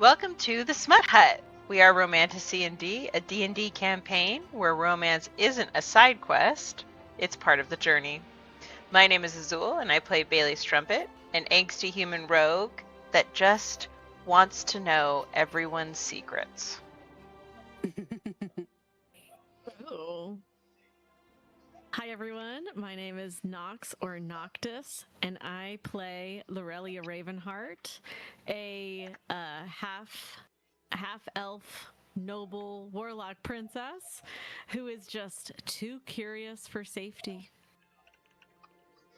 Welcome to the Smut Hut. We are Romantasy and D, a D&D campaign where romance isn't a side quest, it's part of the journey. My name is Azul, and I play Bailey Strumpet, an angsty human rogue that just wants to know everyone's secrets. Oh. Hi everyone, my name is Nox or Noctis, and I play Lorelia Ravenheart, a half-elf noble warlock princess who is just too curious for safety.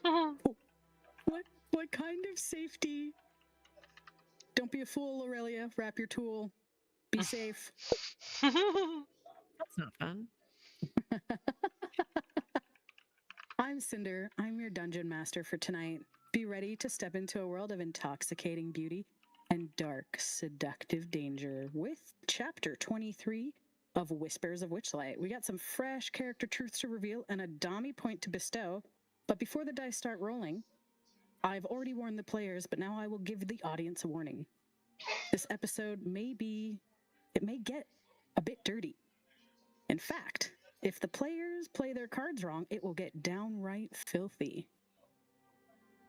What kind of safety? Don't be a fool, Aurelia. Wrap your tool. Be safe. That's not fun. I'm Cinder. I'm your dungeon master for tonight. Be ready to step into a world of intoxicating beauty and dark, seductive danger with Chapter 23 of Whispers of Witchlight. We got some fresh character truths to reveal and a dummy point to bestow. But before the dice start rolling, I've already warned the players, but now I will give the audience a warning. This episode may get a bit dirty. In fact, if the players play their cards wrong, it will get downright filthy.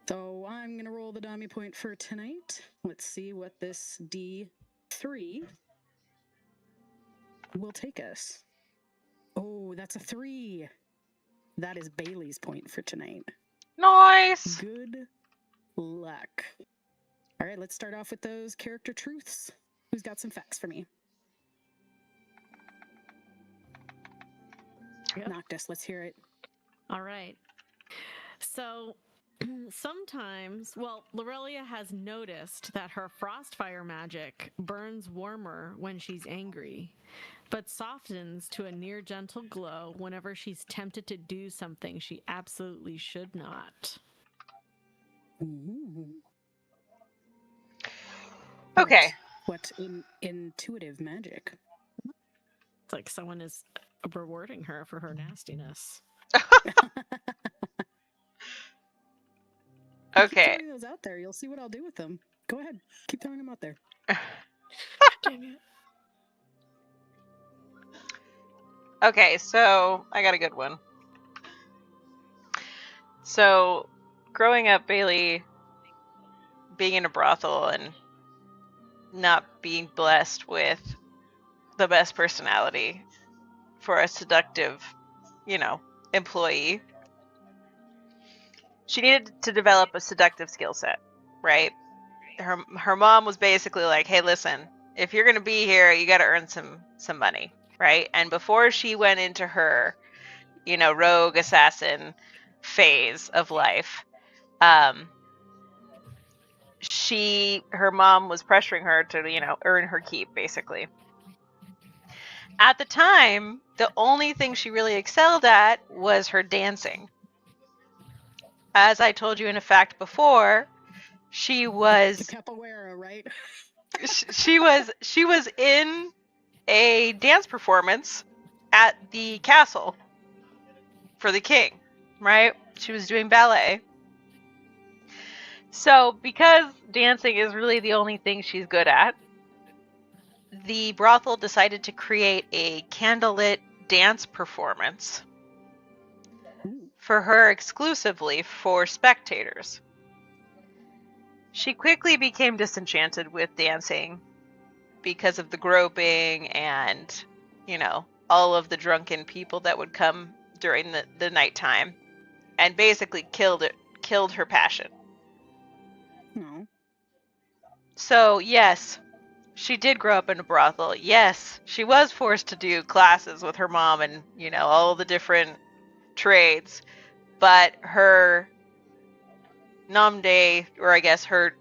So I'm going to roll the dummy point for tonight. Let's see what this D3 will take us. Oh, that's a 3. That is Bailey's point for tonight. Nice! Good luck. All right, let's start off with those character truths. Who's got some facts for me? Yep. Noctis, let's hear it. All right. So sometimes, Lorelia has noticed that her frostfire magic burns warmer when she's angry, but softens to a near gentle glow whenever she's tempted to do something she absolutely should not. Ooh. Okay. What intuitive magic? It's like someone is rewarding her for her nastiness. Okay. Keep throwing those out there. You'll see what I'll do with them. Go ahead. Keep throwing them out there. Dang it. Okay, so I got a good one. So, growing up, Bailey being in a brothel and not being blessed with the best personality for a seductive, employee, she needed to develop a seductive skill set, right? Her mom was basically like, hey, listen, if you're going to be here, you got to earn some money, right? And before she went into her, rogue assassin phase of life, her mom was pressuring her to, earn her keep, basically. At the time, the only thing she really excelled at was her dancing. As I told you in a fact before, she was The capoeira, right? she was in a dance performance at the castle for the king, right? She was doing ballet. So, because dancing is really the only thing she's good at, the brothel decided to create a candlelit dance performance for her exclusively for spectators. She quickly became disenchanted with dancing because of the groping and, all of the drunken people that would come during the nighttime, and basically killed her passion. No. So, yes, she did grow up in a brothel. Yes, she was forced to do classes with her mom and, all the different trades. But her nom de, or I guess her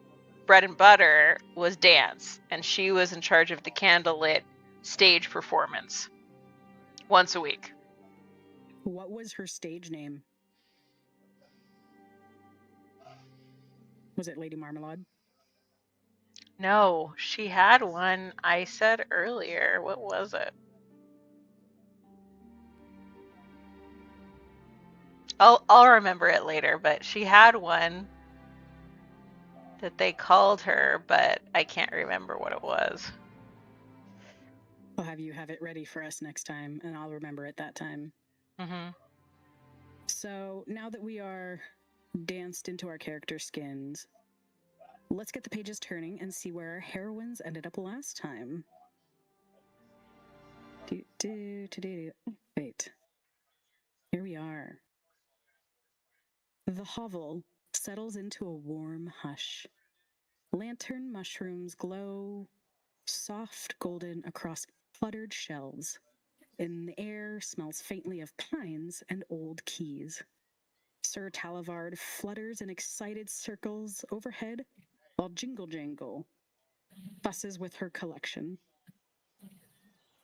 bread and butter, was dance. And she was in charge of the candlelit stage performance once a week. What was her stage name? Was it Lady Marmalade? No, she had one I said earlier. What was it? I'll remember it later, but she had one. that they called her, but I can't remember what it was. I'll have you have it ready for us next time, and I'll remember it that time. Mm-hmm. So now that we are danced into our character skins, let's get the pages turning and see where our heroines ended up last time. Wait. Here we are. The hovel settles into a warm hush. Lantern mushrooms glow soft golden across cluttered shelves. And the air smells faintly of pines and old keys. Sir Talavard flutters in excited circles overhead, while Jingle Jangle fusses with her collection.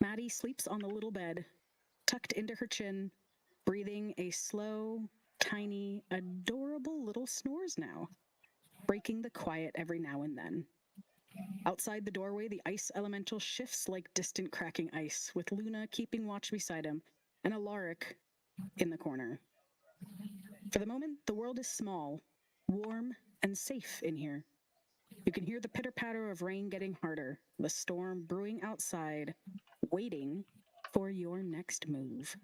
Maddie sleeps on the little bed, tucked into her chin, breathing a slow, tiny, adorable little snores now, breaking the quiet every now and then. Outside the doorway, the ice elemental shifts like distant cracking ice, with Luna keeping watch beside him, and Alaric in the corner. For the moment, the world is small, warm, and safe in here. You can hear the pitter-patter of rain getting harder, the storm brewing outside, waiting for your next move.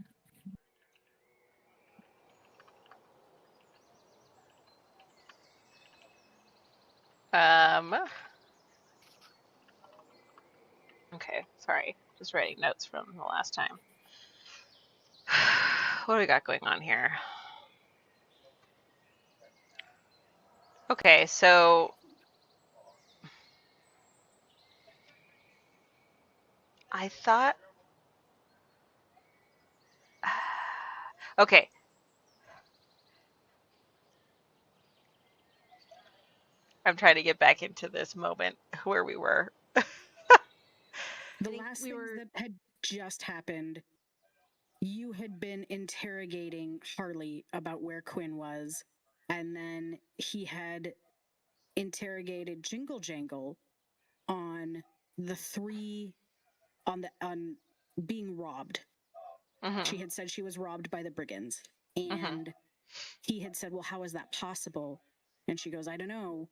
Okay, sorry. Just writing notes from the last time. What do we got going on here? Okay, so I thought... Okay. I'm trying to get back into this moment where we were. The last things that had just happened, you had been interrogating Harley about where Quinn was, and then he had interrogated Jingle Jangle on the three on being robbed. Mm-hmm. She had said she was robbed by the brigands, and he had said, well, how is that possible? And she goes, I don't know.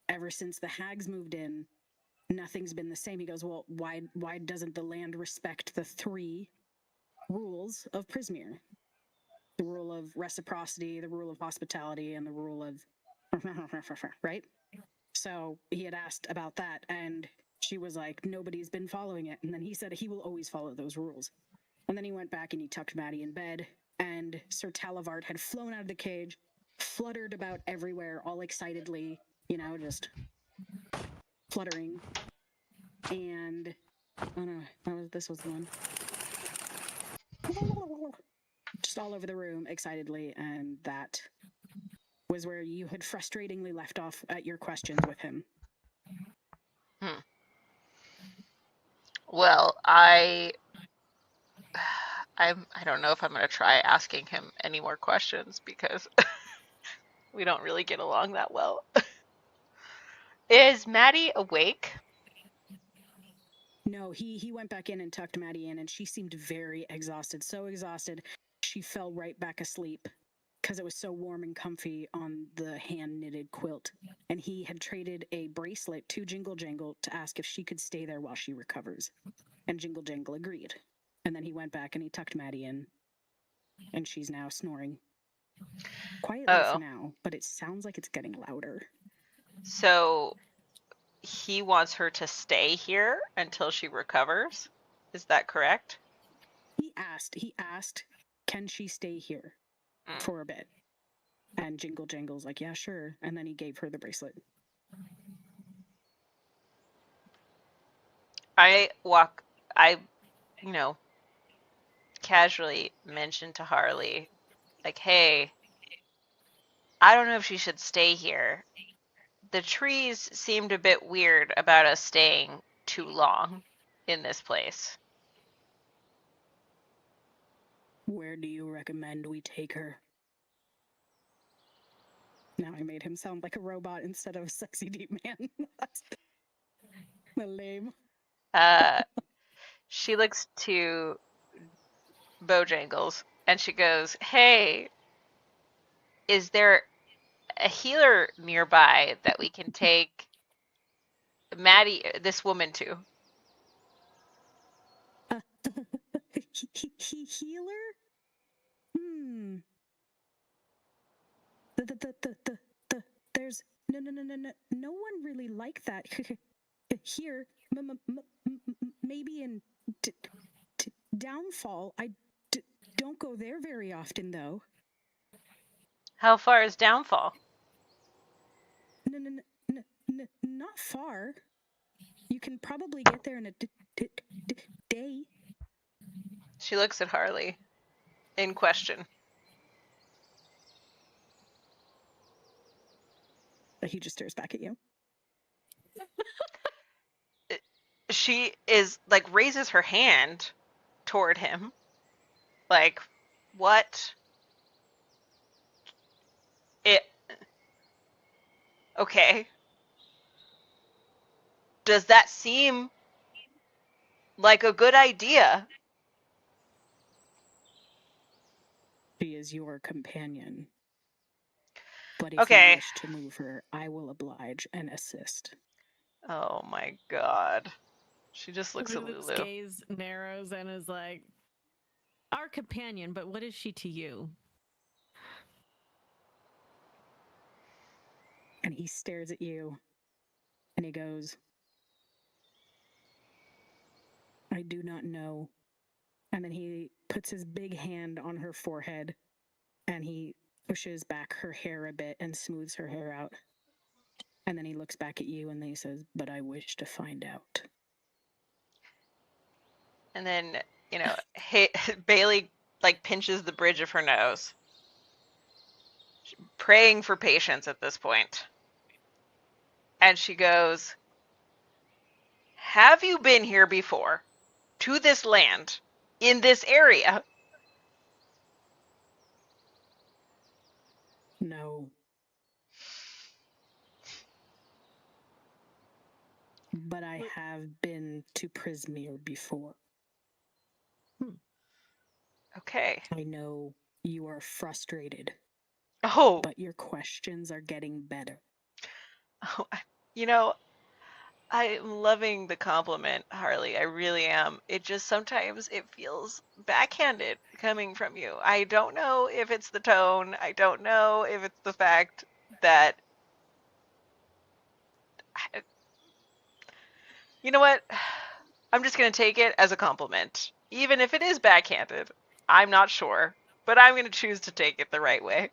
Ever since the hags moved in, nothing's been the same. He goes, well, why doesn't the land respect the three rules of Prismere? The rule of reciprocity, the rule of hospitality, and the rule of right? So he had asked about that, and she was like, nobody's been following it. And then he said he will always follow those rules. And then he went back and he tucked Maddie in bed, and Sir Talavard had flown out of the cage, fluttered about everywhere, all excitedly, just fluttering. And oh no, this was the one. Just all over the room excitedly, and that was where you had frustratingly left off at your questions with him. Well, I don't know if I'm going to try asking him any more questions because we don't really get along that well. Is Maddie awake? No, he went back in and tucked Maddie in, and she seemed very exhausted. So exhausted, she fell right back asleep because it was so warm and comfy on the hand-knitted quilt. And he had traded a bracelet to Jingle Jangle to ask if she could stay there while she recovers. And Jingle Jangle agreed. And then he went back and he tucked Maddie in, and she's now snoring. Quietly for now, but it sounds like it's getting louder. So he wants her to stay here until she recovers? Is that correct? He asked, can she stay here for a bit? And Jingle Jangle's like, yeah, sure. And then he gave her the bracelet. I casually mentioned to Harley, like, hey, I don't know if she should stay here. The trees seemed a bit weird about us staying too long in this place. Where do you recommend we take her? Now I made him sound like a robot instead of a sexy deep man. That's lame. She looks to Bojangles and she goes, hey, is there a healer nearby that we can take Maddie, this woman, to? Healer? Hmm. There's no one really like that here. Maybe in Downfall. I don't go there very often, though. How far is Downfall? Not far. You can probably get there in a day. She looks at Harley in question. He just stares back at you. She is like raises her hand toward him. Like, what? Okay. Does that seem like a good idea? She is your companion. But if Okay. you wish to move her, I will oblige and assist. Oh my god. She just looks at Lulu's Lulu. gaze narrows and is like, our companion, but what is she to you? And he stares at you. And he goes, I do not know. And then he puts his big hand on her forehead. And he pushes back her hair a bit and smooths her hair out. And then he looks back at you and then he says, but I wish to find out. And then, you know, Bailey like pinches the bridge of her nose. Praying for patience at this point. And she goes, have you been here before? To this land? In this area? No. But I have been to Prismere before. Okay. I know you are frustrated. Oh. But your questions are getting better. Oh, you know, I'm loving the compliment, Harley. I really am. It just sometimes it feels backhanded coming from you. I don't know if it's the tone. I don't know if it's the fact that... You know what? I'm just going to take it as a compliment. Even if it is backhanded. I'm not sure. But I'm going to choose to take it the right way.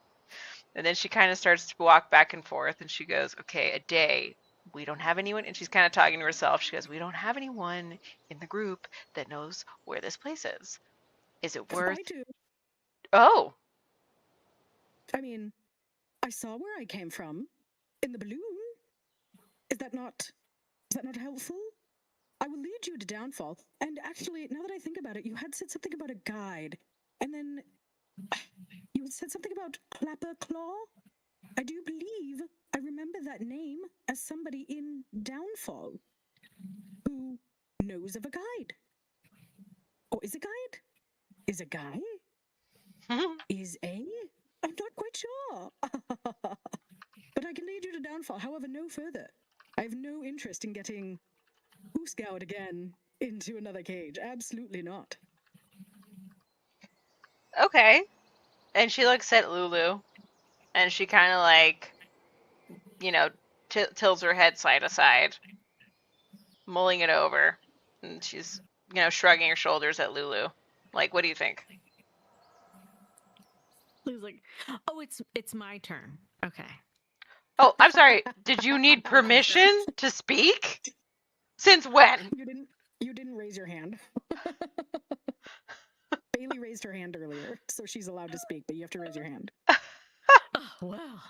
And then she kind of starts to walk back and forth, and she goes, okay, a day. We don't have anyone, and she's kind of talking to herself. She goes, we don't have anyone in the group that knows where this place is. Is it worth... I do. Oh. I mean, I saw where I came from. In the balloon. Is that not helpful? I will lead you to Downfall. And actually, now that I think about it, you had said something about a guide. And then you had said something about Clapper Claw? I do believe I remember that name as somebody in Downfall who knows of a guide. Or is a guide? Is a guy? Is a? I'm not quite sure. But I can lead you to Downfall, however, no further. I have no interest in getting Ooskoud again into another cage. Absolutely not. Okay. And she looks at Lulu, and she kind of like, you know, tilts her head side to side, mulling it over. And she's, you know, shrugging her shoulders at Lulu. Like, what do you think? Lulu's like, oh, it's my turn. Okay. Oh, I'm sorry. Did you need permission to speak? Since when? You didn't raise your hand. Bailey raised her hand earlier, so she's allowed to speak, but you have to raise your hand. Oh, wow.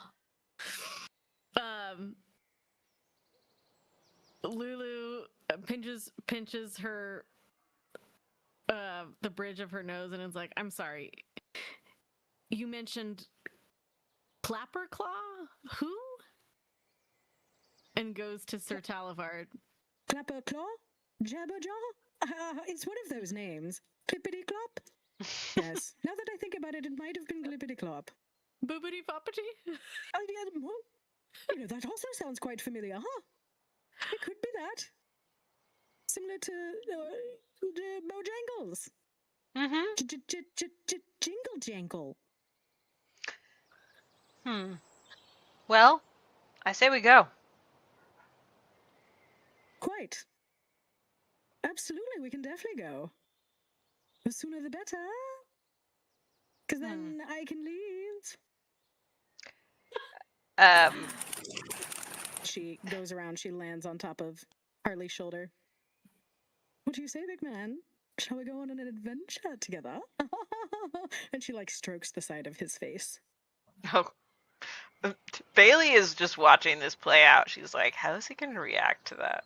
Lulu pinches her the bridge of her nose and is like, I'm sorry. You mentioned Clapperclaw? Who? And goes to Sir Talavard. Clapperclaw? Jabberjaw? It's one of those names. Clippity-clop? Yes. Now that I think about it, it might have been Clippity-clop. Boobity boppity? Oh, yeah, well, that also sounds quite familiar, huh? It could be that. Similar to Bojangles. Mm-hmm. Jingle jangle. Well, I say we go. Quite. Absolutely, we can definitely go. The sooner the better. Because then I can leave. She goes around, she lands on top of Harley's shoulder. What do you say, big man? Shall we go on an adventure together? And she like strokes the side of his face. Oh. Bailey is just watching this play out. She's like, how is he going to react to that?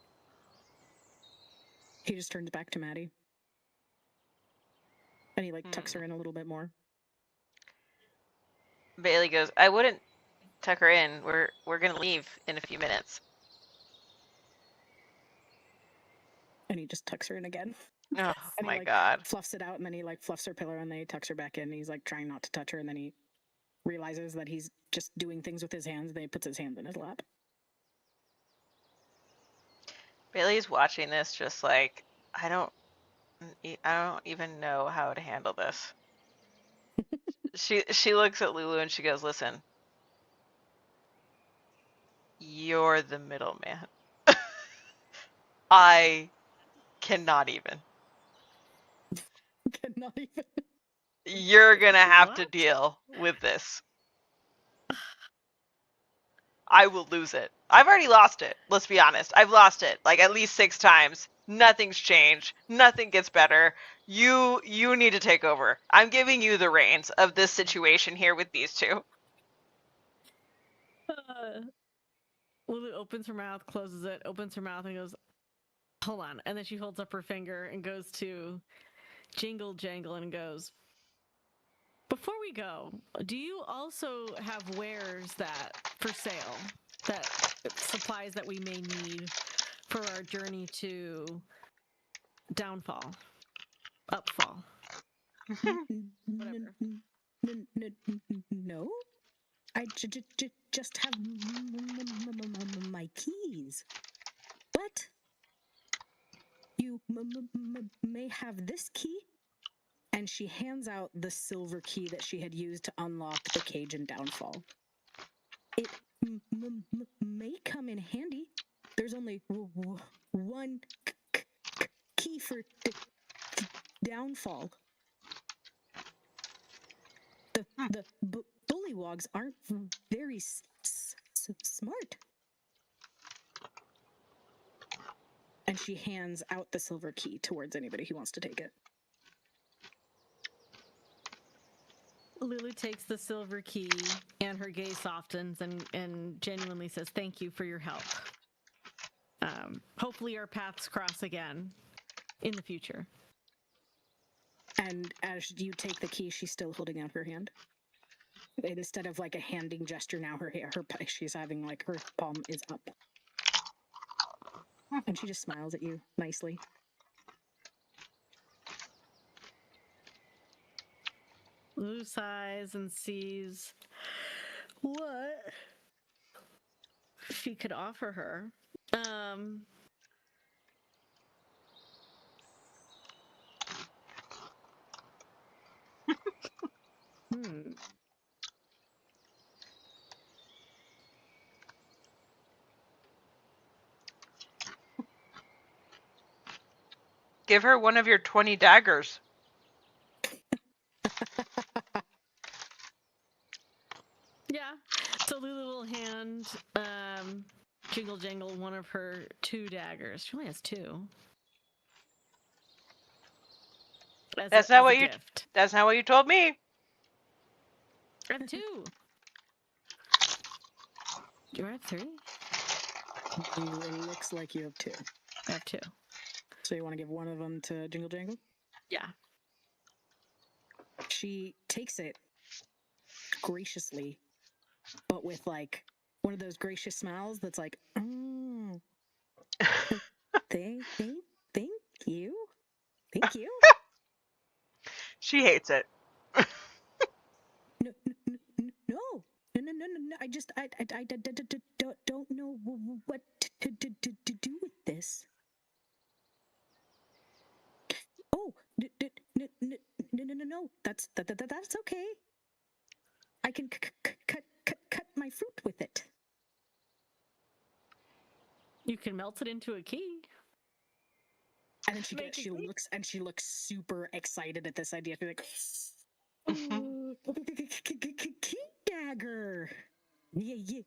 He just turns back to Maddie. And he like tucks her in a little bit more. Bailey goes, I wouldn't tuck her in. We're going to leave in a few minutes. And he just tucks her in again. Oh and my he, like, God. Fluffs it out, and then he like fluffs her pillow, and then he tucks her back in. And he's like trying not to touch her, and then he realizes that he's just doing things with his hands. Then he puts his hands in his lap. Bailey's watching this just like, I don't even know how to handle this. She looks at Lulu and she goes, listen, you're the middleman. I cannot even. Cannot even. You're gonna have to deal with this. I will lose it. I've already lost it. Let's be honest. I've lost it like at least 6 times. Nothing's changed. Nothing gets better. You need to take over. I'm giving you the reins of this situation here with these two. Lulu opens her mouth, closes it, opens her mouth, and goes, hold on. And then she holds up her finger and goes to Jingle Jangle and goes, before we go, do you also have wares that for sale, that supplies that we may need for our journey to downfall, upfall? Whatever. No, I just have my keys. But you may have this key. And she hands out the silver key that she had used to unlock the cage in Downfall. It may come in handy. There's only one key for Downfall. The bullywogs aren't very smart. And she hands out the silver key towards anybody who wants to take it. Lulu takes the silver key and her gaze softens and genuinely says, thank you for your help. Hopefully our paths cross again in the future. And as you take the key, she's still holding out her hand. Instead of like a handing gesture, now she's having like her palm is up. And she just smiles at you nicely. Lulu sighs and sees what she could offer her. Give her one of your 20 daggers. Yeah. So Lulu will hand Jingle Jangle one of her 2 daggers. She only has 2. That's not what you told me. I have 2. Do I have 3? It looks like you have 2. I have 2. So you want to give one of them to Jingle Jangle? Yeah. She takes it graciously, but with like one of those gracious smiles that's like, thank you. Thank you. She hates it. No, No. I don't know what to do with this. Oh, no. That's okay. I can cut my fruit with it. You can melt it into a key. And then she looks super excited at this idea. She's like, key dagger. Yeah.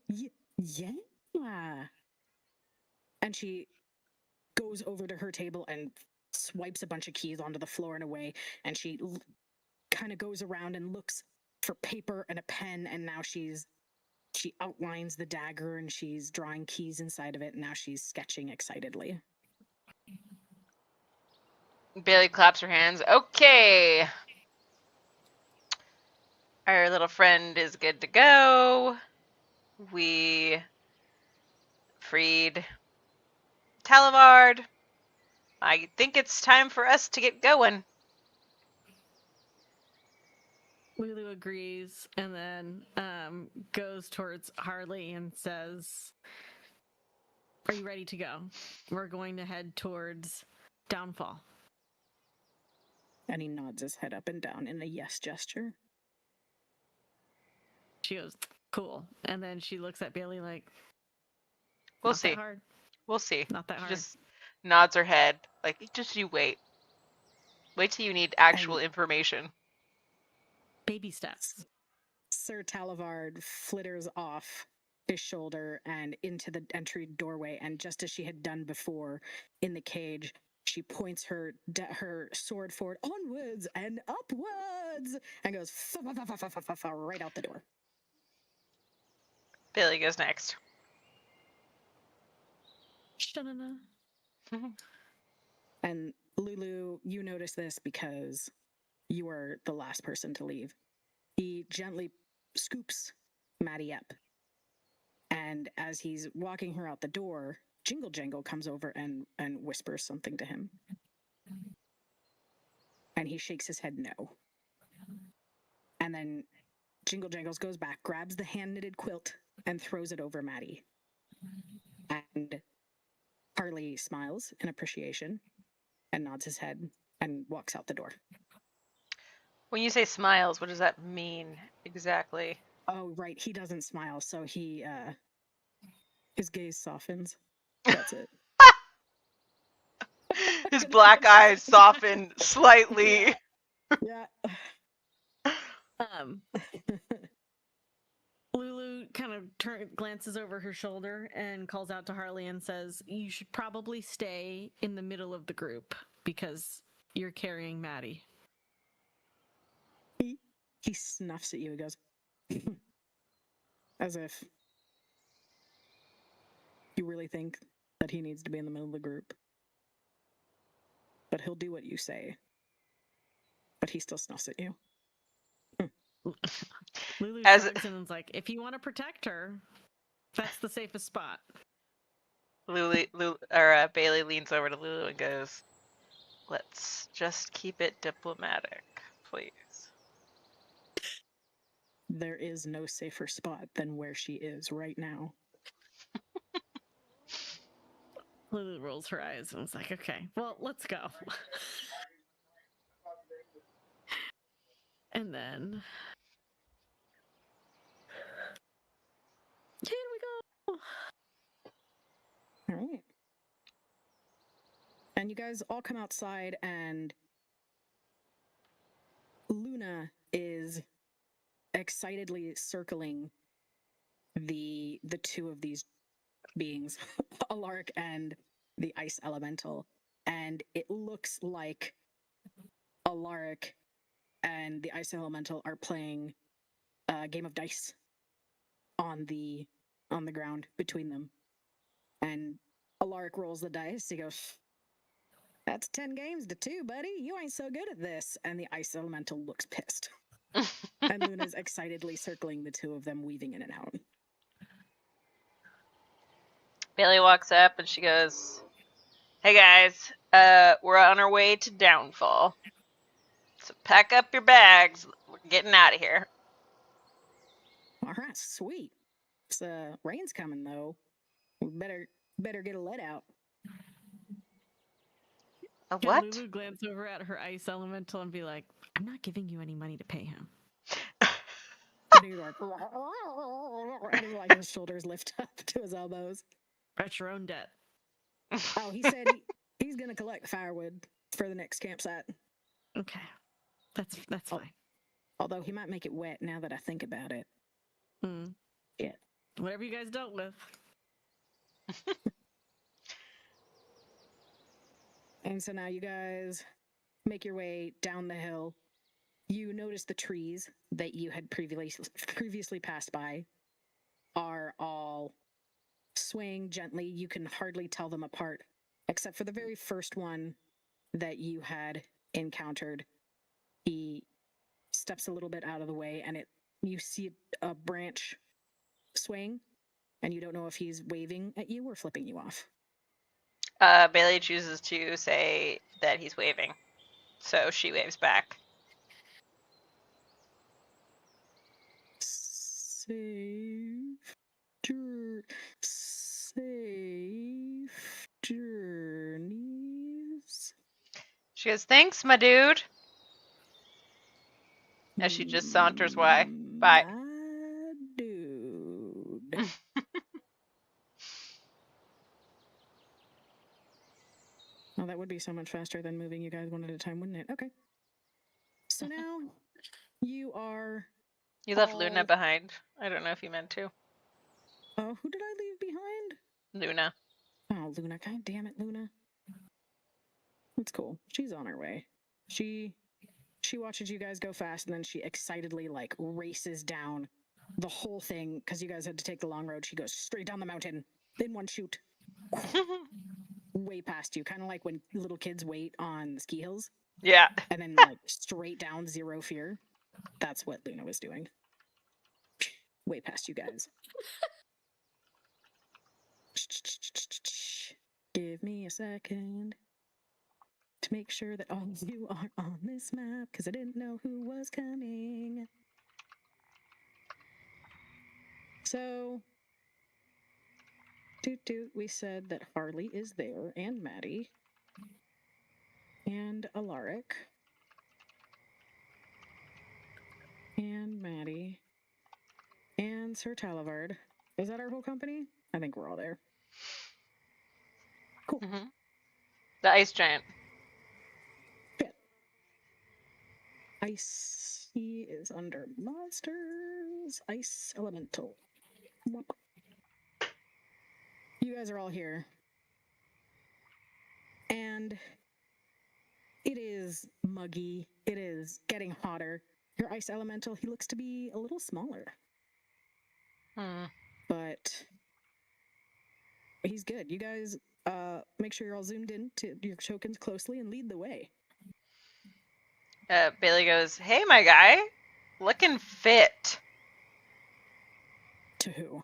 And she goes over to her table and swipes a bunch of keys onto the floor and away. And she kind of goes around and looks for paper and a pen. And now she outlines the dagger and she's drawing keys inside of it. And now she's sketching excitedly. Bailey claps her hands. Okay. Our little friend is good to go. We freed Talavard. I think it's time for us to get going. Lulu agrees and then goes towards Harley and says, "Are you ready to go? We're going to head towards Downfall." And he nods his head up and down in a yes gesture. She goes, "Cool." And then she looks at Bailey like, We'll "Not see. that hard. We'll see." Not that She hard." just nods her head. Like, just you wait. Wait till you need actual information. Baby steps. Sir Talavard flitters off his shoulder and into the entry doorway. And just as she had done before in the cage, she points her sword forward, onwards and upwards, and goes right out the door. Bailey goes next. Shanana. And Lulu, you notice this because you are the last person to leave. He gently scoops Maddie up. And as he's walking her out the door, Jingle Jangle comes over and whispers something to him. And he shakes his head no. And then Jingle Jangles goes back, grabs the hand-knitted quilt, and throws it over Maddie. And Harley smiles in appreciation and nods his head and walks out the door. When you say smiles, what does that mean exactly? Oh, right. He doesn't smile, so his gaze softens. That's it. His black eyes soften slightly. Yeah. Lulu kind of glances over her shoulder and calls out to Harley and says, "You should probably stay in the middle of the group because you're carrying Maddie." He snuffs at you and goes, as if you really think that he needs to be in the middle of the group. But he'll do what you say. But he still snuffs at you. Lulu shrugs and is like, "If you want to protect her, that's the safest spot." Bailey leans over to Lulu and goes, "Let's just keep it diplomatic, please." There is no safer spot than where she is right now. Lulu rolls her eyes and was like, "Okay, well, let's go." And then here we go. All right. And you guys all come outside, and Luna is excitedly circling the two of these beings, Alaric and the ice elemental. And it looks like Alaric and the ice elemental are playing a game of dice on the ground between them. And Alaric rolls the dice. He goes, "That's 10 games to 2, buddy. You ain't so good at this." And the ice elemental looks pissed. And Luna's excitedly circling the two of them, weaving in and out. Bailey walks up and she goes, "Hey guys, we're on our way to Downfall. So pack up your bags. We're getting out of here." All right, sweet. It's rain's coming though. We better get a let out. A Can what? Lulu glance over at her ice elemental and be like, I'm not giving you any money to pay him. And he's like, and like his shoulders lift up to his elbows. That's your own debt. Oh, he said he's gonna collect firewood for the next campsite. Okay. That's fine. Although he might make it wet now that I think about it. Yeah. Whatever you guys dealt with. And so now you guys make your way down the hill. You notice the trees that you had previously passed by are all swaying gently. You can hardly tell them apart, except for the very first one that you had encountered. He steps a little bit out of the way, and you see a branch swaying, and you don't know if he's waving at you or flipping you off. Bailey chooses to say that he's waving, so she waves back. Safe journeys. She goes, "Thanks, my dude." As she just saunters by. Bye. My dude. Well, that would be so much faster than moving you guys one at a time, wouldn't it? Okay. So now you are... You left Luna behind. I don't know if you meant to. Oh, who did I leave behind? Luna. Oh, Luna. God damn it, Luna. It's cool. She's on her way. She watches you guys go fast, and then she excitedly, like, races down the whole thing, because you guys had to take the long road. She goes straight down the mountain in one shoot. Way past you, kind of like when little kids wait on ski hills. Yeah. And then, like, straight down, zero fear. That's what Luna was doing. Way past you guys. Give me a second to make sure that all of you are on this map, because I didn't know who was coming. So, we said that Harley is there, and Maddie, and Alaric, and Maddie, and Sir Talavard. Is that our whole company? I think we're all there. Cool. Mm-hmm. The ice giant. Good. Ice. He is under monsters. Ice elemental. You guys are all here. And it is muggy. It is getting hotter. Your ice elemental, he looks to be a little smaller. But he's good. You guys make sure you're all zoomed in to your tokens closely and lead the way. Bailey goes, "Hey, my guy. Looking fit." To who?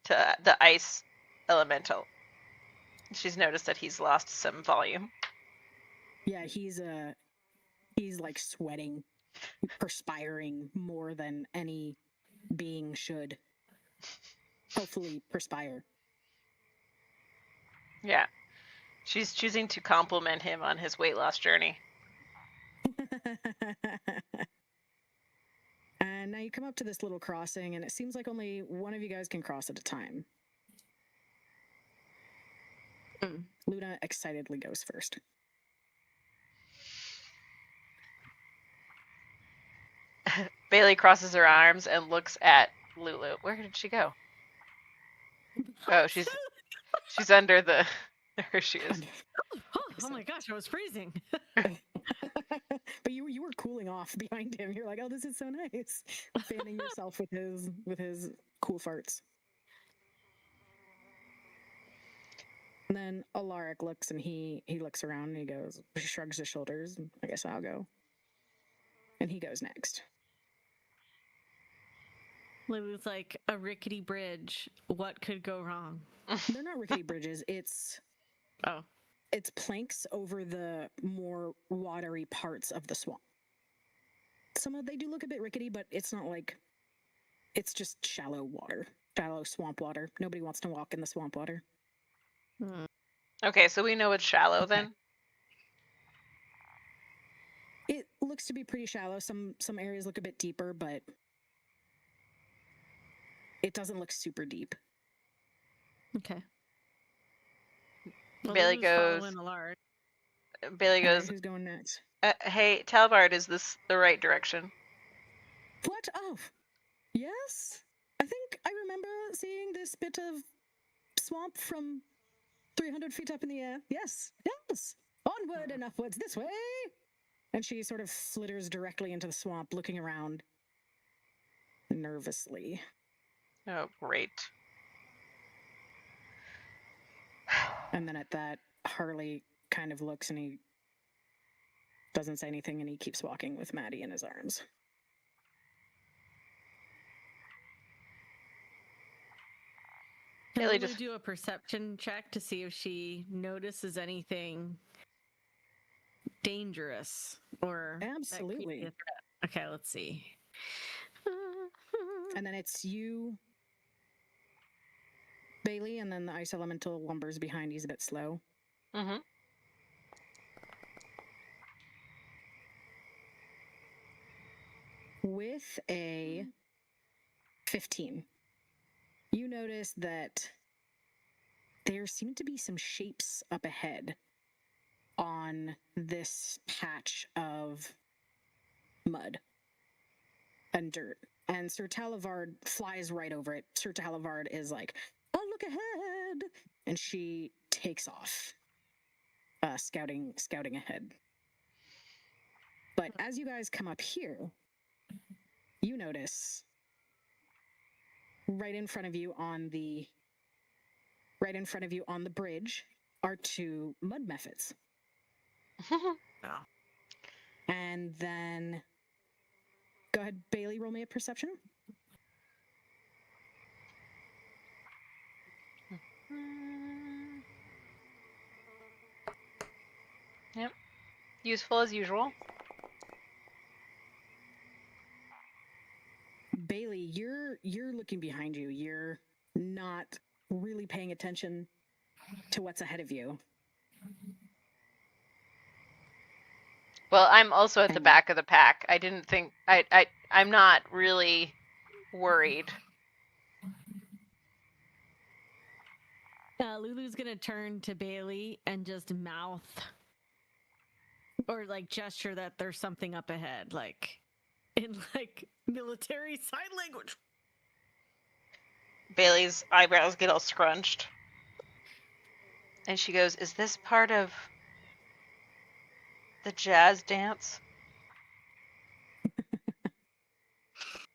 To the ice elemental. She's noticed that he's lost some volume. Yeah, he's like sweating, perspiring more than any being should. Hopefully perspire. Yeah. She's choosing to compliment him on his weight loss journey. And now you come up to this little crossing, and it seems like only one of you guys can cross at a time. Luna excitedly goes first. Bailey crosses her arms and looks at Lulu. Where did she go? Oh, she's under the... There she is. Oh my gosh, I was freezing. But you were cooling off behind him. You're like, oh, this is so nice. Fanning yourself with his cool farts. And then Alaric looks, and he looks around, and he shrugs his shoulders. I guess I'll go. And he goes next. It was like a rickety bridge. What could go wrong? They're not rickety bridges. It's planks over the more watery parts of the swamp. They do look a bit rickety, but it's not like It's just shallow water, shallow swamp water. Nobody wants to walk in the swamp water. Okay, so we know it's shallow then. It looks to be pretty shallow. Some areas look a bit deeper, but it doesn't look super deep. Okay. Well, Bailey Lulu's goes. following Allard. Bailey All right, goes. who's going next? Hey, Talavard, is this the right direction? What? Oh, yes. I think I remember seeing this bit of swamp from 300 feet up in the air. Yes, yes. Onward and upwards, this way. And she sort of flitters directly into the swamp, looking around nervously. Oh, great. And then at that, Harley kind of looks and he doesn't say anything and he keeps walking with Maddie in his arms. Can Bailey Lulu just- do a perception check to see if she notices anything dangerous or that could be Absolutely. a threat? Okay, let's see. And then it's you, Bailey, and then the ice elemental lumbers behind. He's a bit slow. Mm-hmm. With a 15, you notice that there seem to be some shapes up ahead on this patch of mud and dirt. And Sir Talavard flies right over it. Sir Talavard is like, "Oh, look ahead!" And she takes off, scouting ahead. But as you guys come up here, you notice right in front of you on the bridge are two mud mephits. Oh. And then go ahead, Bailey, roll me a perception. Yep. Useful as usual. Bailey, you're looking behind you. You're not really paying attention to what's ahead of you. Well, I'm also at the back of the pack. I didn't think I'm not really worried. Lulu's gonna turn to Bailey and just mouth or like gesture that there's something up ahead, like in like military sign language. Bailey's eyebrows get all scrunched. And she goes, "Is this part of the jazz dance?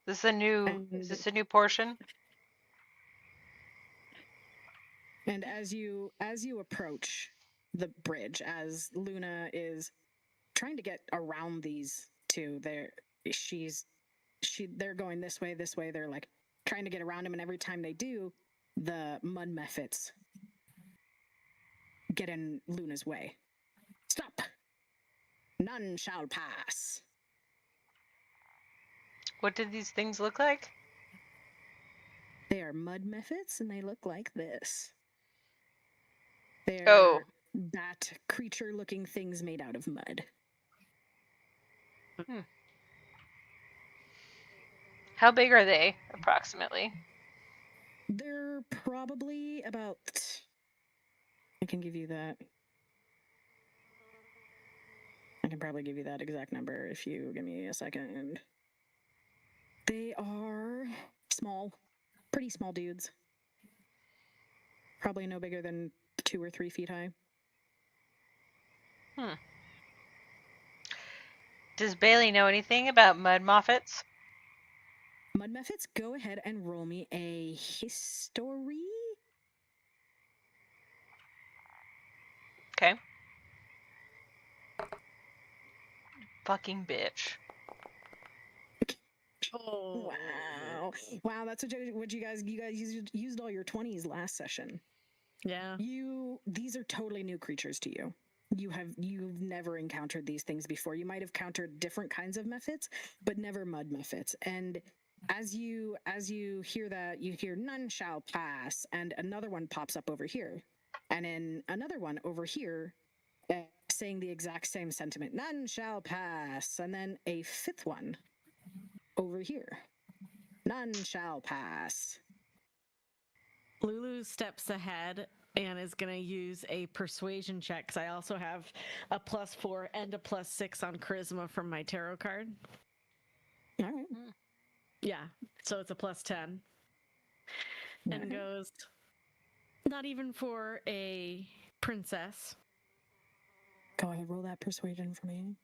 Is this a new portion?" And as you approach the bridge, as Luna is trying to get around these two, they're going this way. They're like trying to get around him, and every time they do, the mud mephits get in Luna's way. Stop! None shall pass. What did these things look like? They are mud mephits, and they look like this. They're Oh. bat creature-looking things made out of mud. How big are they, approximately? They're probably about... I can probably give you that exact number if you give me a second. They are small, pretty small dudes. Probably no bigger than 2 or 3 feet high. Does Bailey know anything about mud mephits? Mud mephits, go ahead and roll me a history. Okay. Fucking bitch. Oh Wow, that's what you guys used all your 20s last session. yeah. These are totally new creatures to you. You've never encountered these things before. You might have encountered different kinds of mephits, but never mud mephits. And As you hear that, you hear none shall pass, and another one pops up over here, and then another one over here, saying the exact same sentiment. None shall pass, and then a fifth one over here. None shall pass. Lulu steps ahead and is going to use a persuasion check because I also have a +4 and a +6 on charisma from my tarot card. All right. Yeah, so it's a +10. And goes, not even for a princess. Go ahead, roll that persuasion for me.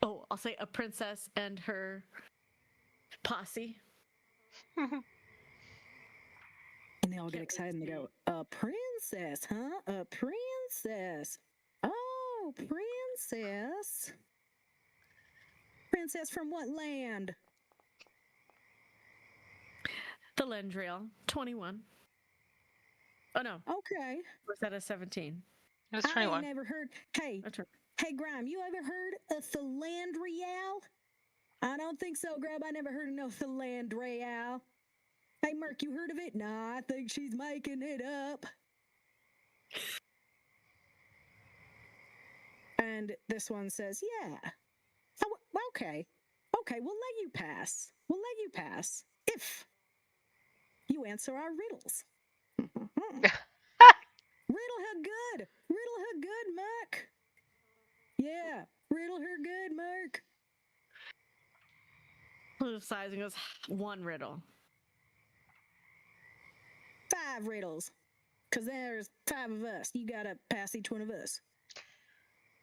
Oh, I'll say a princess and her posse. And they all get excited and they go, a princess, huh? A princess. Oh, princess. Princess from what land? The Lendriel, 21. Oh, no. Okay. Was that a 17? It was 21. I ain't never heard. Hey, Grime, you ever heard of Thalandriel? I don't think so, Grub. I never heard of no Thalandriel. Hey, Merc, you heard of it? Nah, I think she's making it up. And this one says, yeah. Oh, okay. Okay, we'll let you pass. We'll let you pass if you answer our riddles. Riddle her good. Riddle her good, Merc. Yeah, riddle her good, Merc. Blue sighs and goes, one riddle. 5 riddles. Because there's 5 of us. You gotta pass each one of us.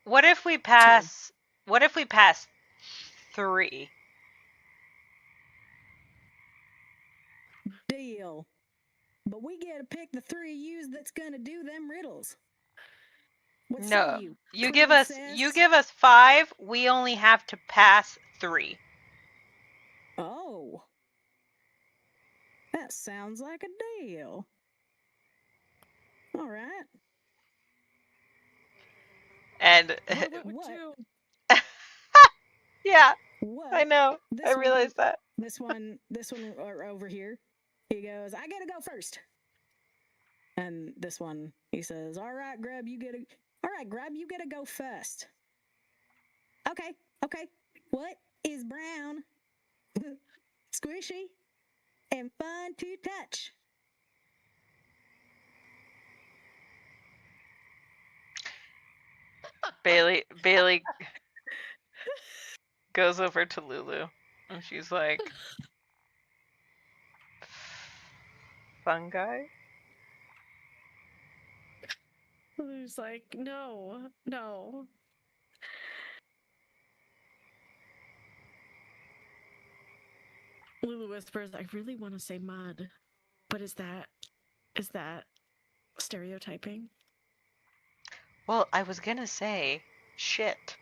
What if we pass... What if we pass 3? Deal. But we get to pick the 3 of yous that's gonna do them riddles. What No, say you? you give us 5. We only have to pass 3. Oh. That sounds like a deal. All right. And What? yeah, What? I know. I realized that. This one over here. He goes, I gotta go first. And this one, he says, all right, Grub, you gotta go first. Okay. What is brown, squishy, and fun to touch? Bailey goes over to Lulu and she's like, fungi? Lulu's like, no. Lulu whispers, I really want to say mud, but is that stereotyping? Well, I was gonna say shit,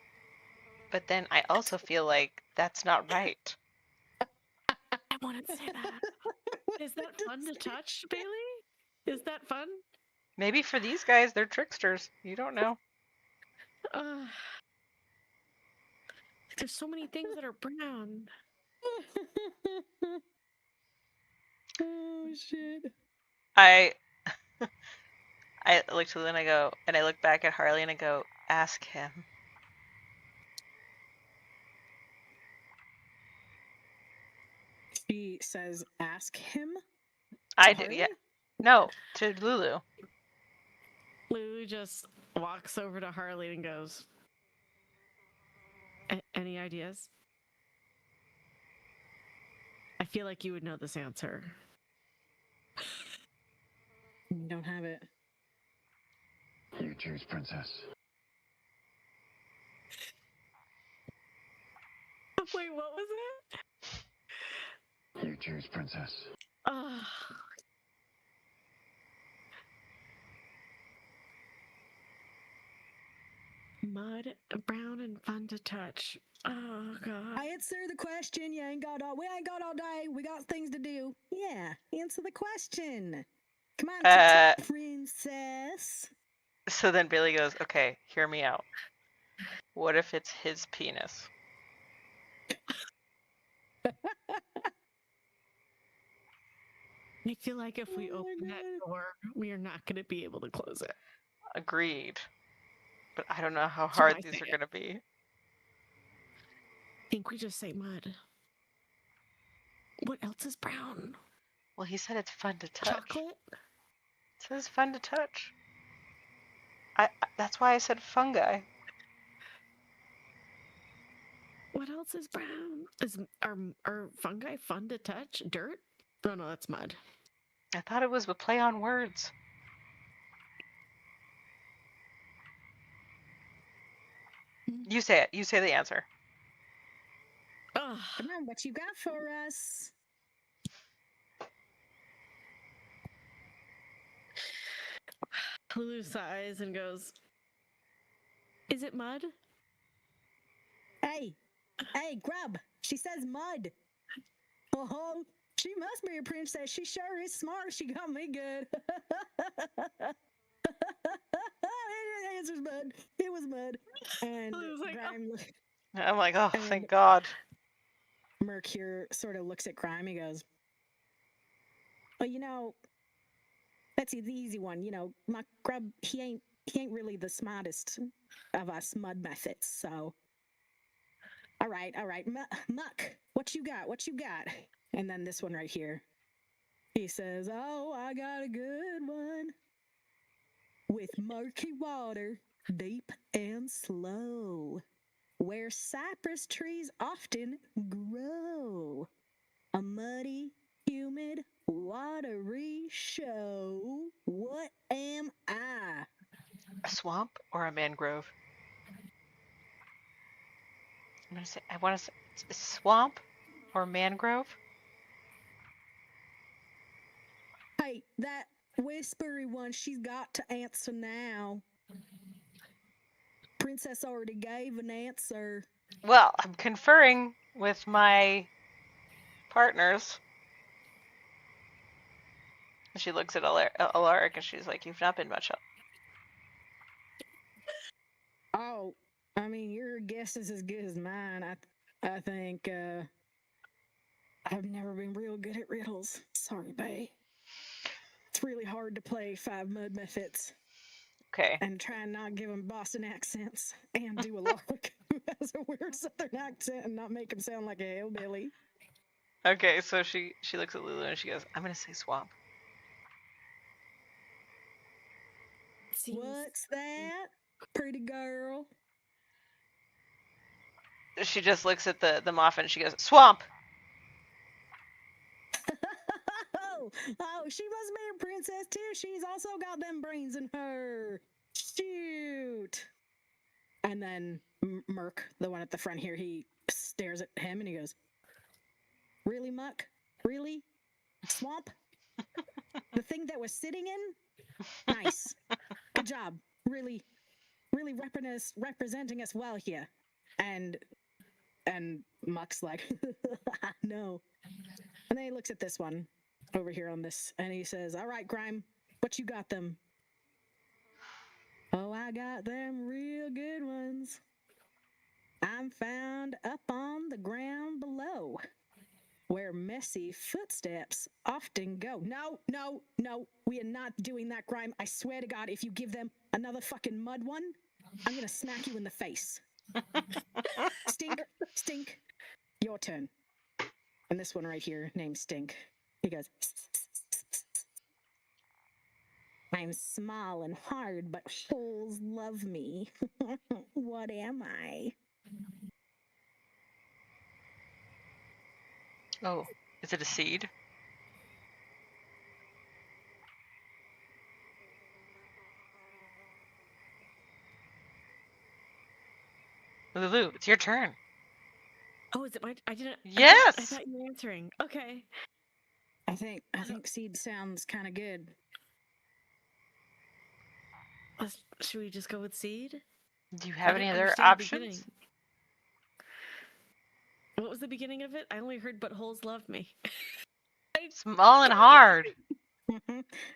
but then I also feel like that's not right. I wanted to say that. Is that fun to touch, Bailey? Is that fun? Maybe for these guys, they're tricksters. You don't know. There's so many things that are brown. Oh, shit. I look to Lynn and I go, and I look back at Harley and I go, ask him. She says, ask him? I do, Harley? yeah. No, to Lulu. Lulu just walks over to Harley and goes, any ideas? I feel like you would know this answer. Don't have it. You choose, princess. Wait, what was it? You choose, princess. Mud, brown, and fun to touch. Oh, God. Answer the question. We ain't got all day. We got things to do. Yeah, answer the question. Come on, princess. So then Bailey goes, okay, hear me out. What if it's his penis? I feel like if we Oh my open that God. door, we are not going to be able to close it. Agreed. But I don't know how So hard I these say are it. going to be. I think we just say mud. What else is brown? Well, he said it's fun to touch. Chocolate? It says fun to touch. That's why I said fungi. What else is brown? Are fungi fun to touch? Dirt? Oh no, that's mud. I thought it was a play on words. You say it. You say the answer. Ugh. Come on, what you got for us? Lulu sighs and goes, "Is it mud?" Hey, Grub. She says mud. Oh, she must be a princess. She sure is smart. She got me good. The answer's mud. It was mud. And Lulu's like, Grime, I'm like, oh, And- thank God. Merc here sort of looks at Grime. He goes, "Well, you know, that's the easy one. You know, my Grub, he ain't really the smartest of us mud mephits. So, all right, Muck, what you got? What you got?" And then this one right here, he says, "Oh, I got a good one. With murky water, deep and slow, where cypress trees often grow. A muddy, humid, watery show. What am I?" A swamp or a mangrove? I want to say swamp or mangrove. Hey, that whispery one, she's got to answer now. Princess already gave an answer. Well, I'm conferring with my partners. And she looks at Alaric and she's like, "You've not been much help." Oh, I mean, your guess is as good as mine. I think I've never been real good at riddles. Sorry, bae. It's really hard to play 5 mud mephits Okay. and try and not give them Boston accents and do a lark who has a weird southern accent and not make him sound like a hillbilly. Okay, so she looks at Lulu and she goes, "I'm gonna say swamp." Seems What's that, pretty girl? She just looks at the muffin and she goes, "Swamp." Oh, she must be a princess too. She's also got them brains in her. Shoot. And then Merc, the one at the front here, he stares at him and he goes, "Really, Muck? Really? Swamp? The thing that was sitting in? Nice. Good job. Really representing us well here." And Muck's like, "No." And then he looks at this one over here on this and he says, "All right, Grime, what you got them?" "Oh, I got them real good ones. I'm found up on the ground below, where messy footsteps often go." No, we are not doing that, Grime. I swear to God, if you give them another fucking mud one, I'm gonna smack you in the face. Stink, your turn. And this one right here, named Stink, he goes, "I'm small and hard, but holes love me. What am I?" Oh, is it a seed? Lulu, it's your turn. Oh, is it my? I didn't. Yes! I thought you were answering. Okay. I think seed sounds kind of good. Should we just go with seed? Do you have I any didn't other understand the beginning. options? What was the beginning of it? I only heard "but holes love me." Small and hard.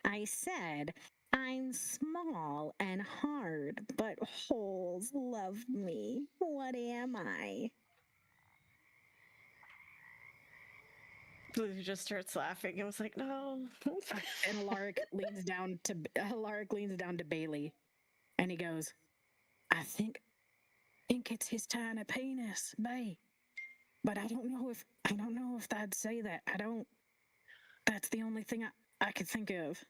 I said, "I'm small and hard, but holes love me. What am I?" Blue just starts laughing and was like, no. And Alaric leans down to Bailey, and he goes, I think it's his tiny penis, Bay. But I don't know if I'd say that. That's the only thing I could think of.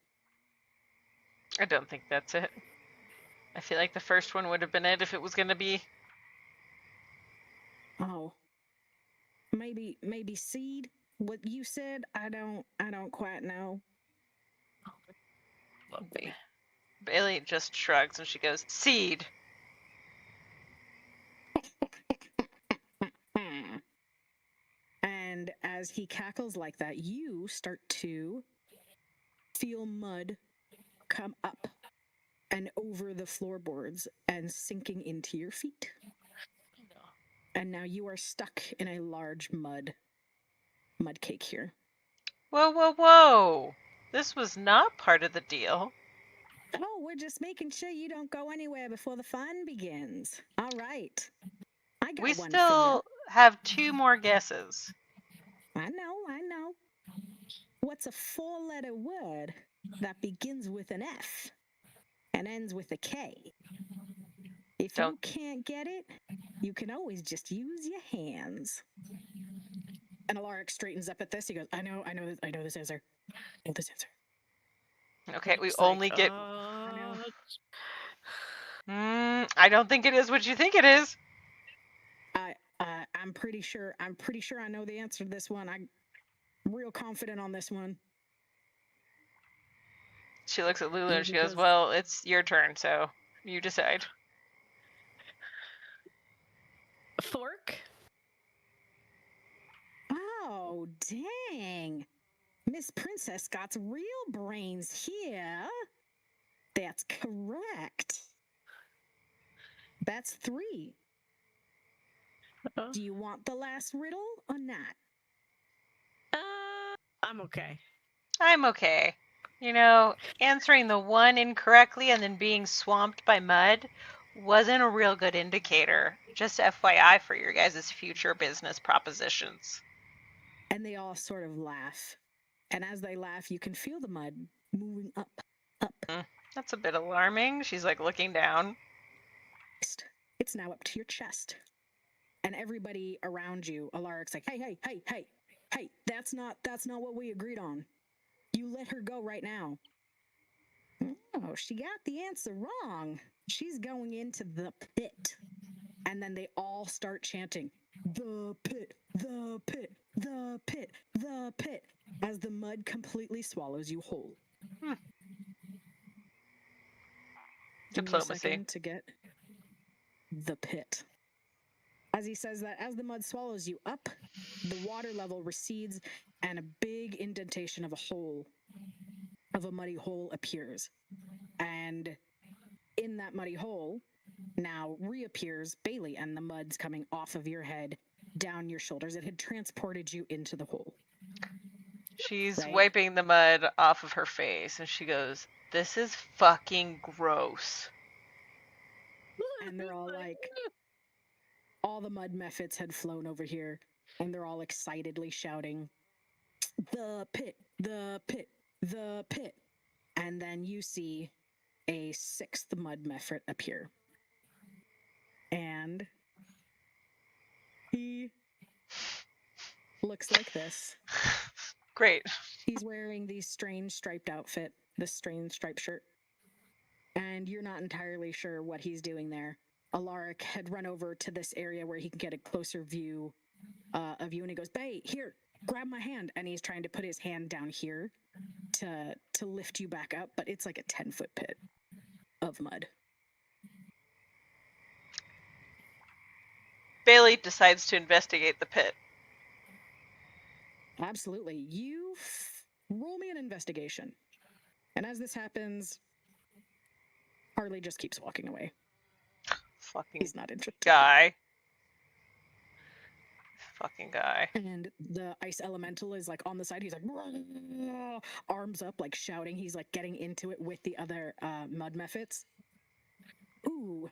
I don't think that's it. I feel like the first one would have been it if it was going to be. Oh. Maybe seed? What you said? I don't quite know. Lovely. Bailey just shrugs and she goes, seed. And as he cackles like that, you start to feel mud come up and over the floorboards and sinking into your feet. And now you are stuck in a large mud cake here. Whoa, whoa, whoa. This was not part of the deal. Oh, we're just making sure you don't go anywhere before the fun begins. All right. I got We one still have 2 more guesses. finger. I know. What's a 4-letter word that begins with an F and ends with a K? If you can't get it, you can always just use your hands. And Alaric straightens up at this. He goes, I know this answer. I know this answer. Okay, we It's only like, get. I don't think it is what you think it is. I'm pretty sure I know the answer to this one. I'm real confident on this one. She looks at Lulu and she goes, well, it's your turn, so you decide. Fork? Oh, dang. Miss Princess got real brains here. That's correct. That's 3. Do you want the last riddle or not? I'm okay. I'm okay. You know, answering the one incorrectly and then being swamped by mud wasn't a real good indicator. Just FYI for your guys' future business propositions. And they all sort of laugh. And as they laugh, you can feel the mud moving up. That's a bit alarming. She's like looking down. It's now up to your chest. And everybody around you, Alaric's like, hey, that's not what we agreed on. You let her go right now. Oh, she got the answer wrong. She's going into the pit. And then they all start chanting, the pit, the pit, the pit, the pit, as the mud completely swallows you whole. Diplomacy. To get the pit. As he says that, as the mud swallows you up, the water level recedes and a big indentation of a muddy hole appears. And in that muddy hole now reappears Bailey, and the mud's coming off of your head, down your shoulders. It had transported you into the hole. She's wiping the mud off of her face, and she goes, this is fucking gross. And they're all like, all the mud mephits had flown over here, and they're all excitedly shouting, the pit, the pit, the pit. And then you see a 6th mud mephit appear. And he looks like this. Great. He's wearing the strange striped outfit, this strange striped shirt. And you're not entirely sure what he's doing there. Alaric had run over to this area where he can get a closer view of you, and he goes, Bay, here, grab my hand. And he's trying to put his hand down here to lift you back up, but it's like a 10-foot pit of mud. Bailey decides to investigate the pit. Absolutely. You roll me an investigation. And as this happens, Harley just keeps walking away. He's not interested. Guy. Fucking guy. And the ice elemental is like on the side. He's like, arms up, like shouting. He's like getting into it with the other mud mephits. Ooh,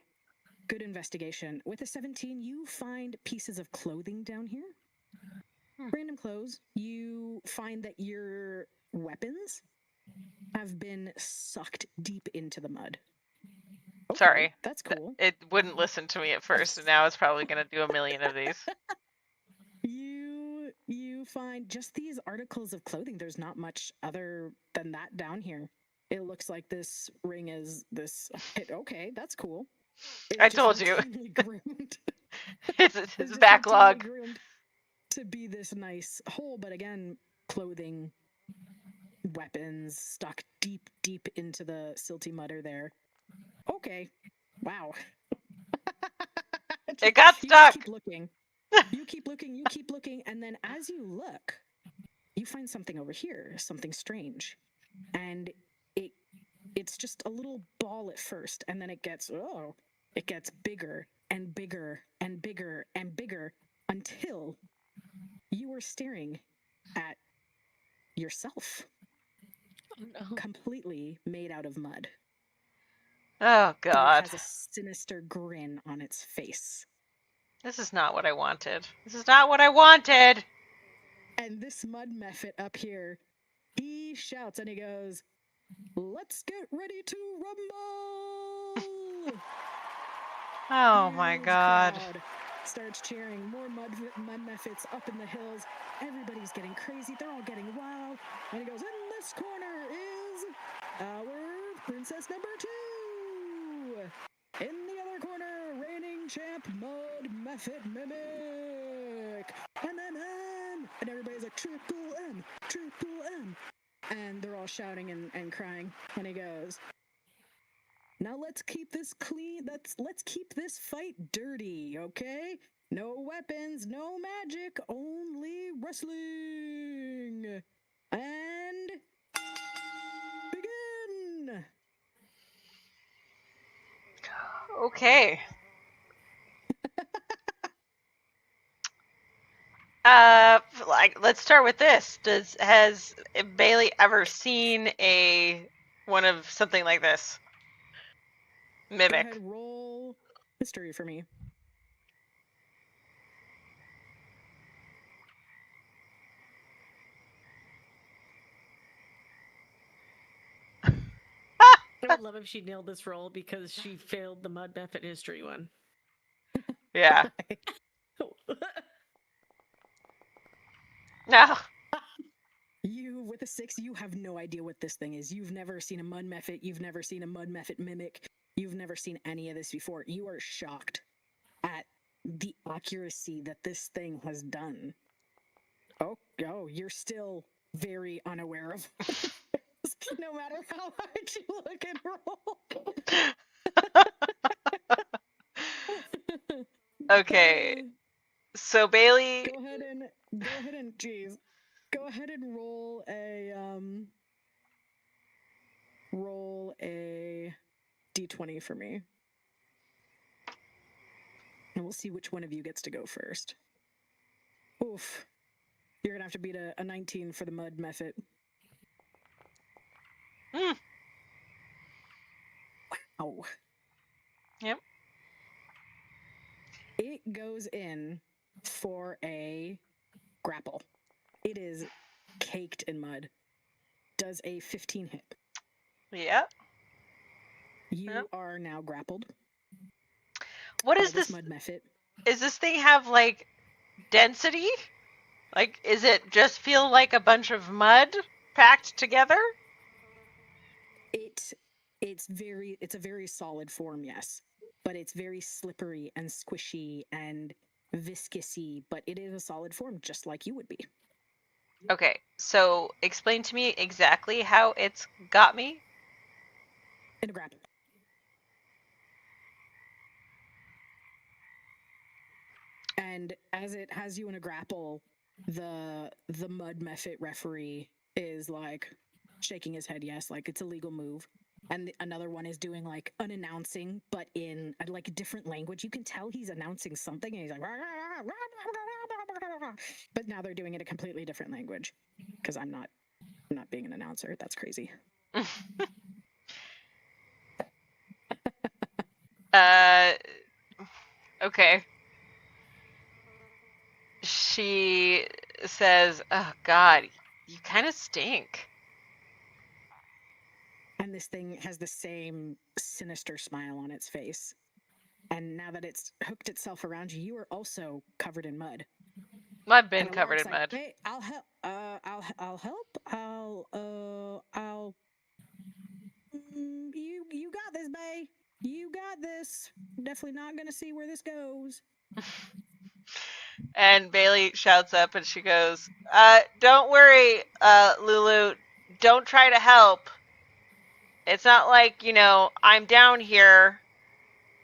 good investigation. With a 17, you find pieces of clothing down here. Random clothes. You find that your weapons have been sucked deep into the mud. Okay, Sorry. that's cool. It wouldn't listen to me at first, and now it's probably going to do a million of these. You find just these articles of clothing. There's not much other than that down here. It looks like this ring is this. Okay, that's cool. It's I just told you. routinely groomed. It's just backlog. routinely groomed to be this nice hole, but again, clothing, weapons stuck deep, deep into the silty mud are there. Okay, wow. It got You stuck. keep looking. You keep looking. You keep looking, and then as you look, you find something over here, something strange, and it's just a little ball at first, and then it gets bigger and bigger and bigger and bigger until you are staring at yourself, completely made out of mud. Oh, But God. it has a sinister grin on its face. This is not what I wanted. This is not what I wanted! And this mud mephit up here, he shouts and he goes, "Let's get ready to rumble!" Oh, my Huge God. crowd starts cheering. More mud mephits up in the hills. Everybody's getting crazy. They're all getting wild. And he goes, "In this corner is our princess number 2. In the other corner, reigning champ Mud Mephit Mimic. M. And everybody's like, triple M. And they're all shouting and crying. And he goes, "Now let's keep this clean. Let's keep this fight dirty, okay? No weapons, no magic, only wrestling. And begin." Okay. Let's start with this. Has Bailey ever seen one of something like this? Go Mimic. ahead, roll history for me. I would love if she nailed this roll because she failed the Mud Mephit history one. Yeah. No. You, with a 6, you have no idea what this thing is. You've never seen a mud mephit. You've never seen a mud mephit mimic. You've never seen any of this before. You are shocked at the accuracy that this thing has done. Oh, you're still very unaware of no matter how hard you look and roll. Okay. So Bailey. Go ahead and roll a d20 for me. And we'll see which one of you gets to go first. Oof. You're gonna have to beat a 19 for the mud mephit. Wow. Yep. It goes in for a grapple. It is caked in mud. Does a 15 hit. Yeah. You are now grappled. What is this mud mephit? Is this thing have like density? Like, is it just feel like a bunch of mud packed together? It's a very solid form, yes. But it's very slippery and squishy and viscousy, but it is a solid form, just like you would be. Okay, so explain to me exactly how it's got me. In a grapple. And as it has you in a grapple, the mud mephit referee is like shaking his head, yes, like it's a legal move. And another one is doing like an announcing, but in like a different language. You can tell he's announcing something, and he's like, but now they're doing it a completely different language because I'm not being an announcer. That's crazy. Okay. She says, "Oh God, you kind of stink." And this thing has the same sinister smile on its face. And now that it's hooked itself around you, you are also covered in mud. I've been And covered Alaric's in like, mud. Hey, I'll help. I'll help. You got this, Bay. You got this. Definitely not gonna see where this goes. And Bailey shouts up and she goes, "Don't worry, Lulu. Don't try to help. It's not like, I'm down here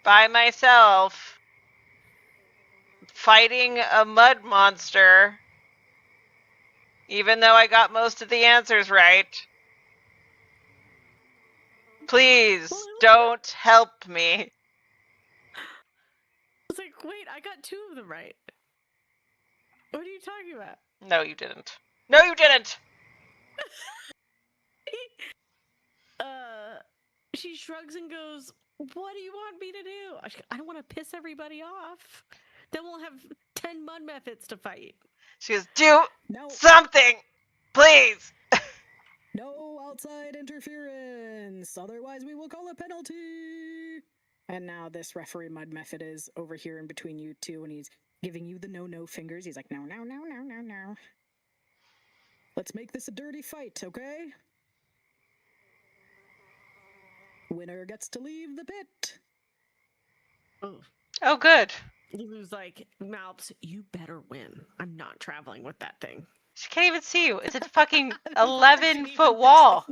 by myself fighting a mud monster, even though I got most of the answers right. Please, don't help me." I was like, wait, I got 2 of them right. What are you talking about? No, you didn't. No, you didn't! She shrugs and goes, what do you want me to do? I don't want to piss everybody off. Then we'll have 10 mud mephits to fight. She goes, "Do No, something, please." no outside interference. Otherwise, we will call a penalty. And now this referee mud method is over here in between you two, and he's giving you the no fingers. He's like, no. Let's make this a dirty fight, okay? Winner gets to leave the pit. Oh, good. Lulu's like, Malps, you better win. I'm not traveling with that thing. She can't even see you. It's a fucking 11-foot wall.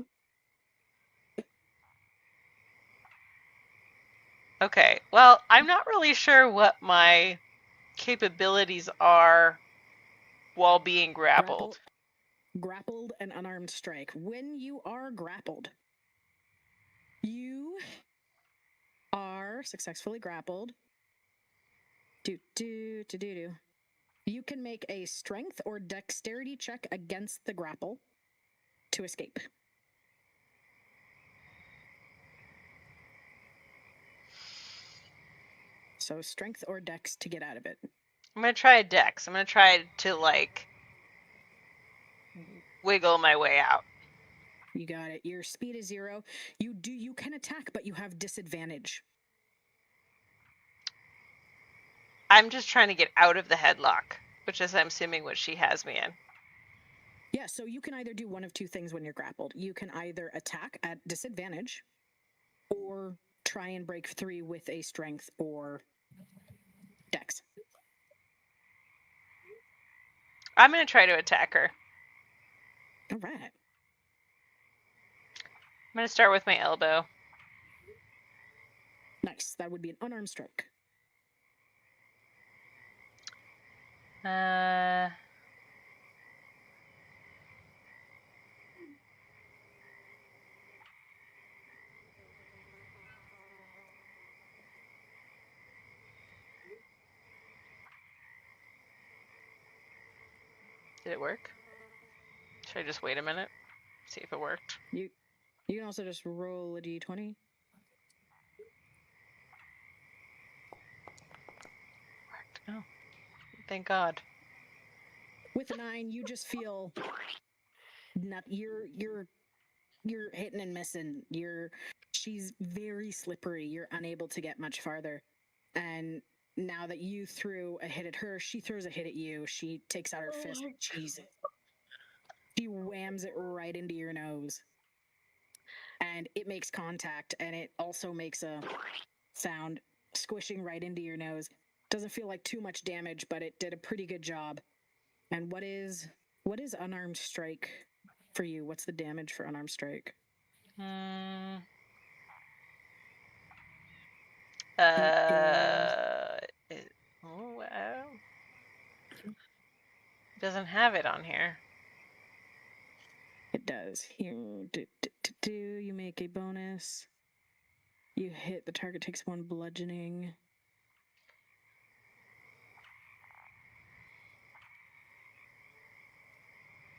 Okay, well, I'm not really sure what my capabilities are while being grappled. Grappled and unarmed strike. When you are grappled, you are successfully grappled. You can make a strength or dexterity check against the grapple to escape. So strength or dex to get out of it. I'm going to try a dex. I'm going to try to, wiggle my way out. You got it. Your speed is 0. You can attack, but you have disadvantage. I'm just trying to get out of the headlock, which is, I'm assuming, what she has me in. Yeah, so you can either do one of 2 things when you're grappled. You can either attack at disadvantage or try and break 3 with a strength or dex. I'm going to try to attack her. All right. I'm going to start with my elbow. Nice. That would be an unarmed strike. Did it work? Should I just wait a minute? See if it worked. You can also just roll a d20. Worked. Oh. Thank God. With a 9, you just feel you're hitting and missing. She's very slippery. You're unable to get much farther. And now that you threw a hit at her, she throws a hit at you. She takes out her fist. She whams it right into your nose. And it makes contact, and it also makes a sound squishing right into your nose. Doesn't feel like too much damage, but it did a pretty good job. And what is unarmed strike for you? What's the damage for unarmed strike? Doesn't have it on here. It does. Here, you make a bonus. You hit, the target takes 1 bludgeoning.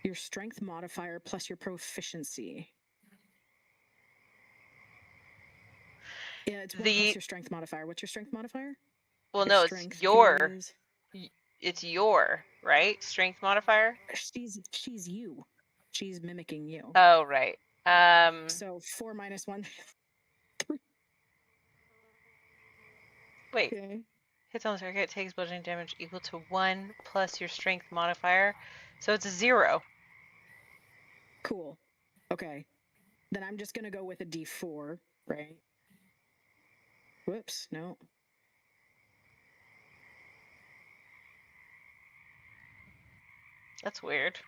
Your strength modifier plus your proficiency. Yeah, it's 1 plus your strength modifier. What's your strength modifier? Well, no, it's your. it's your, right? Strength modifier? She's you. She's mimicking you. Oh, right. So 4 minus 1. Wait. Okay. Hits on the target, takes bludgeoning damage equal to 1 plus your strength modifier. So it's a 0. Cool. Okay. Then I'm just going to go with a d4, right? Whoops, no. That's weird.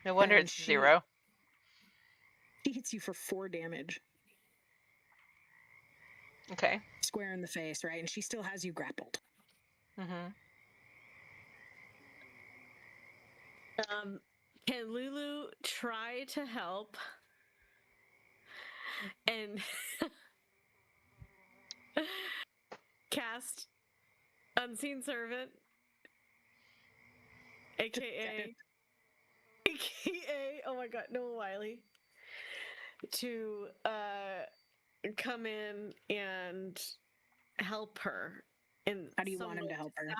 No wonder And it's 0. She hits you for 4 damage. Okay. Square in the face, right? And she still has you grappled. Mm-hmm. Can Lulu try to help and cast Unseen Servant, aka oh my god, Noah Wiley, to come in and help her? And How do you want him to help her?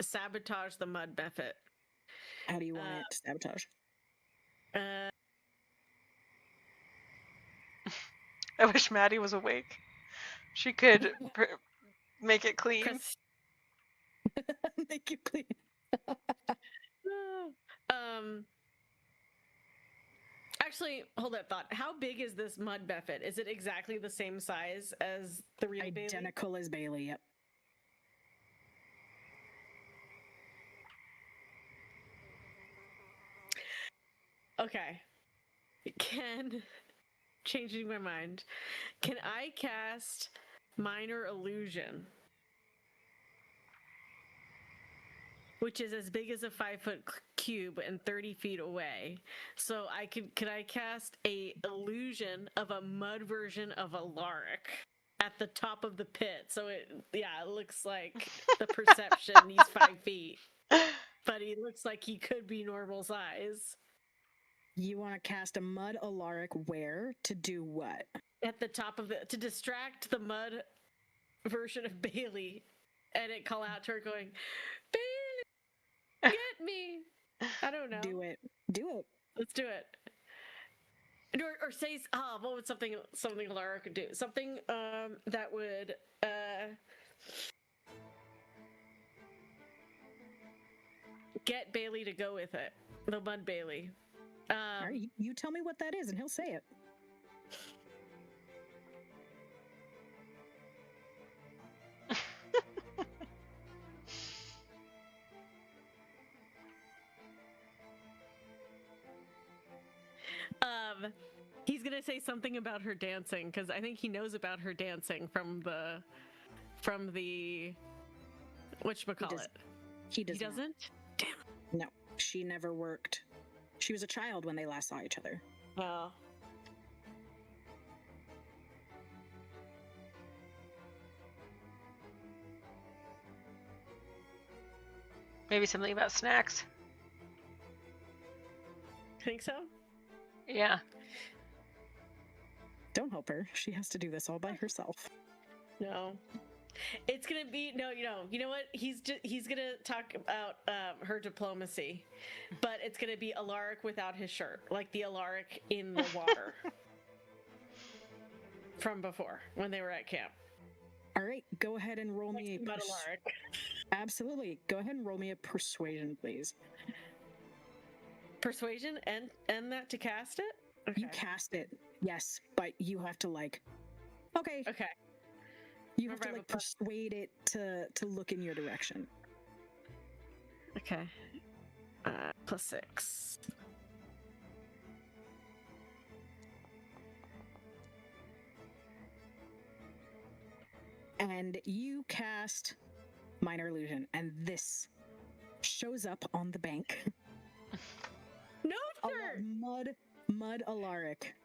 Sabotage the mud mephit. How do you want it to sabotage? I wish Maddie was awake. She could make it clean. Make it clean. Actually, hold that thought. How big is this mud mephit? Is it exactly the same size as the real Bailey? Identical as Bailey, yep. Okay. Changing my mind. Can I cast Minor Illusion? Which is as big as a 5-foot cube and 30 feet away. So could I cast a illusion of a mud version of Alaric at the top of the pit? So it looks like the perception he's 5 feet, but he looks like he could be normal size. You want to cast a mud Alaric where? To do what? At the top of to distract the mud version of Bailey, and it call out to her going, Bailey, get me. I don't know. Do it. Let's do it. Or say, what would something Alaric could do? Something that would get Bailey to go with it. The mud Bailey. All right, you tell me what that is, and he'll say it. He's gonna say something about her dancing because I think he knows about her dancing from the whatchamacallit. He doesn't? Damn. No, she never worked. She was a child when they last saw each other. Oh. Maybe something about snacks. Think so? Yeah. Don't help her. She has to do this all by herself. No. It's gonna be you know what? He's gonna talk about her diplomacy, but it's gonna be Alaric without his shirt, like the Alaric in the water from before when they were at camp. All right, go ahead and roll me a Alaric. Absolutely, go ahead and roll me a persuasion, please. Persuasion and that to cast it. Okay. You cast it, yes, but you have to Okay. You have to persuade it to look in your direction. Okay. +6. And you cast Minor Illusion, and this shows up on the bank. No, sir! Mud Alaric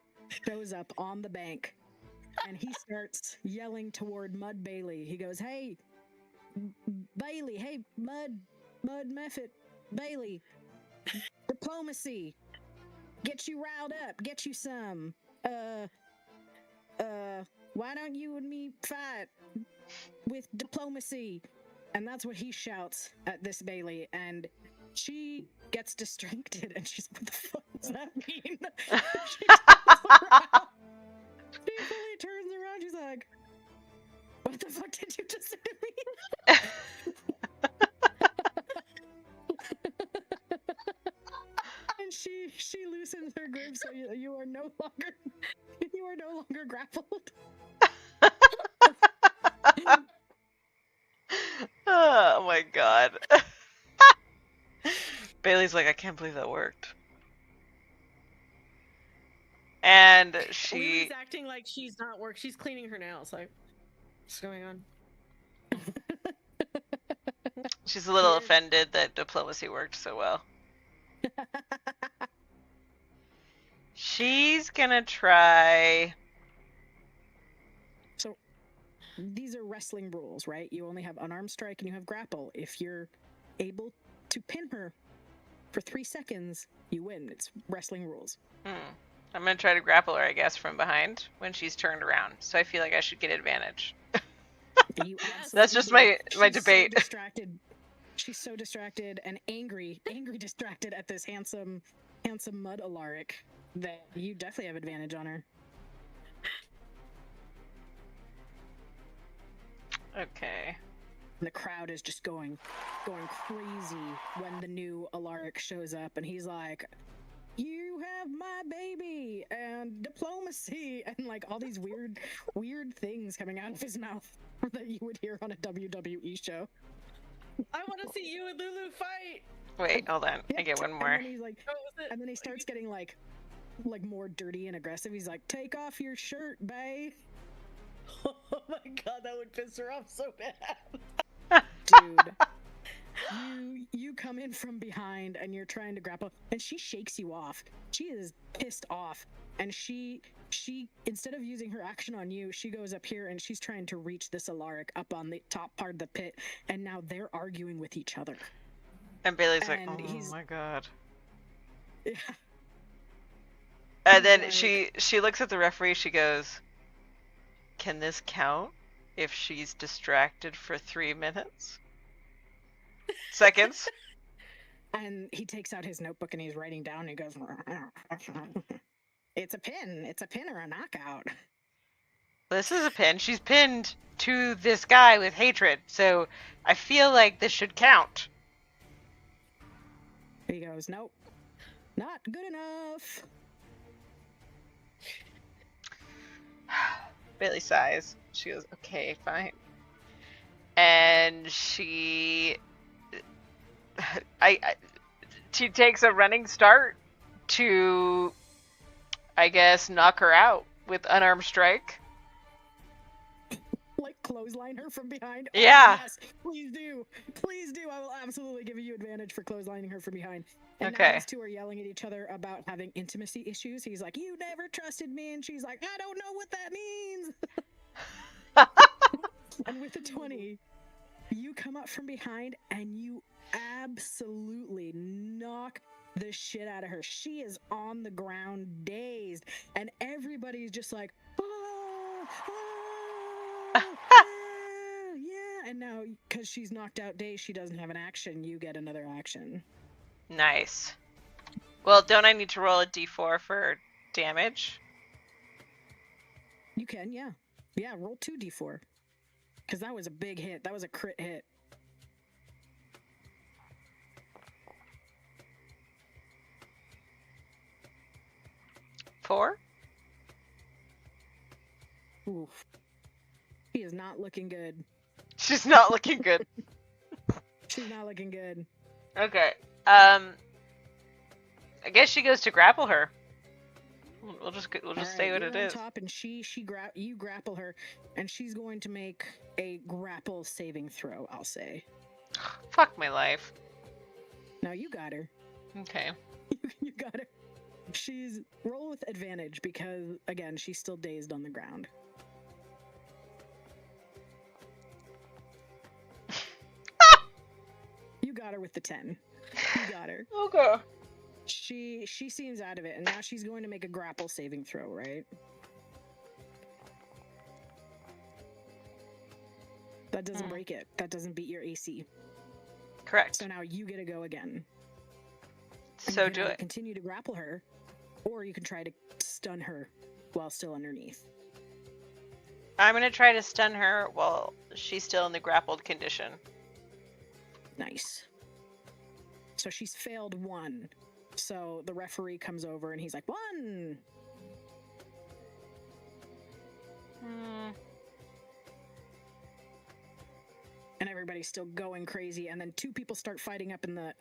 shows up on the bank, and he starts yelling toward Mud Bailey. He goes, "Hey, Bailey! Hey, Mud Mephit! Bailey! Diplomacy! Get you riled up! Get you some! Why don't you and me fight with diplomacy? And that's what he shouts at this Bailey, and she gets distracted, and she's, what the fuck does that mean? She turns around. She fully turns around, she's like, what the fuck did you just say to me? And she loosens her grip, so you are no longer grappled. Oh my god. Bailey's like, I can't believe that worked. And she Lily's acting like she's not work. She's cleaning her nails. Like, what's going on? she's a little Weird. offended that diplomacy worked so well. She's gonna try. So these are wrestling rules, right? You only have unarmed strike and you have grapple. If you're able to pin her for 3 seconds, you win. It's wrestling rules. I'm gonna try to grapple her, I guess, from behind when she's turned around. So I feel like I should get advantage. You That's just absolutely- my she's debate. So distracted. She's so distracted and angry distracted at this handsome mud Alaric that you definitely have advantage on her. Okay. And the crowd is just going crazy when the new Alaric shows up, and he's like, "You have my baby and diplomacy," and like all these weird things coming out of his mouth that you would hear on a WWE show. I want to see you and Lulu fight. Wait, hold on. I get one more. And then he's like, What was it? and then he starts getting like more dirty and aggressive. He's like, "Take off your shirt, bae." Oh my god, that would piss her off so bad. Dude, you come in from behind and you're trying to grapple, and she shakes you off. She is pissed off, and she instead of using her action on you, she goes up here and she's trying to reach this Alaric up on the top part of the pit, and now they're arguing with each other. And Bailey's like, And oh he's- my god. Yeah. And then Like- she looks at the referee, she goes, can this count if she's distracted for 3 minutes? Seconds? And he takes out his notebook and he's writing down, and he goes, it's a pin or a knockout. This is a pin. She's pinned to this guy with hatred, so I feel like this should count. He goes, "Nope, not good enough." Bailey sighs. She goes, okay, fine. And she she takes a running start to, I guess, knock her out with unarmed strike. Like clothesline her from behind. Yeah. Oh, yes, please do. I will absolutely give you advantage for clotheslining her from behind. And Okay. now these two are yelling at each other about having intimacy issues. He's like, "You never trusted me," and she's like, "I don't know what that means." And with the 20, you come up from behind and you absolutely knock the shit out of her. She is on the ground, dazed, and everybody's just like, "Oh, yeah." And now, because she's knocked out, dazed, she doesn't have an action. You get another action. Nice. Well, don't I need to roll a d4 for damage? You can, yeah. Yeah, roll 2d4. Because that was a big hit. That was a crit hit. Four? Oof. She is not looking good. She's not looking good. She's not looking good. Okay. I guess she goes to grapple her. We'll just say what you're it on is. top, and you grapple her, and she's going to make a grapple saving throw, I'll say. Fuck my life. Now you got her. Okay. You got her. She's roll with advantage because, again, she's still dazed on the ground. You got her with the 10. You got her. Okay. She seems out of it, and now she's going to make a grapple saving throw, right? That doesn't break it. That doesn't beat your AC. Correct. So now you get to go again. And So you can do either it. continue to grapple her, or you can try to stun her while still underneath. I'm gonna try to stun her while she's still in the grappled condition. Nice. So she's failed 1. So the referee comes over and he's like, 1! And everybody's still going crazy, and then 2 people start fighting up in the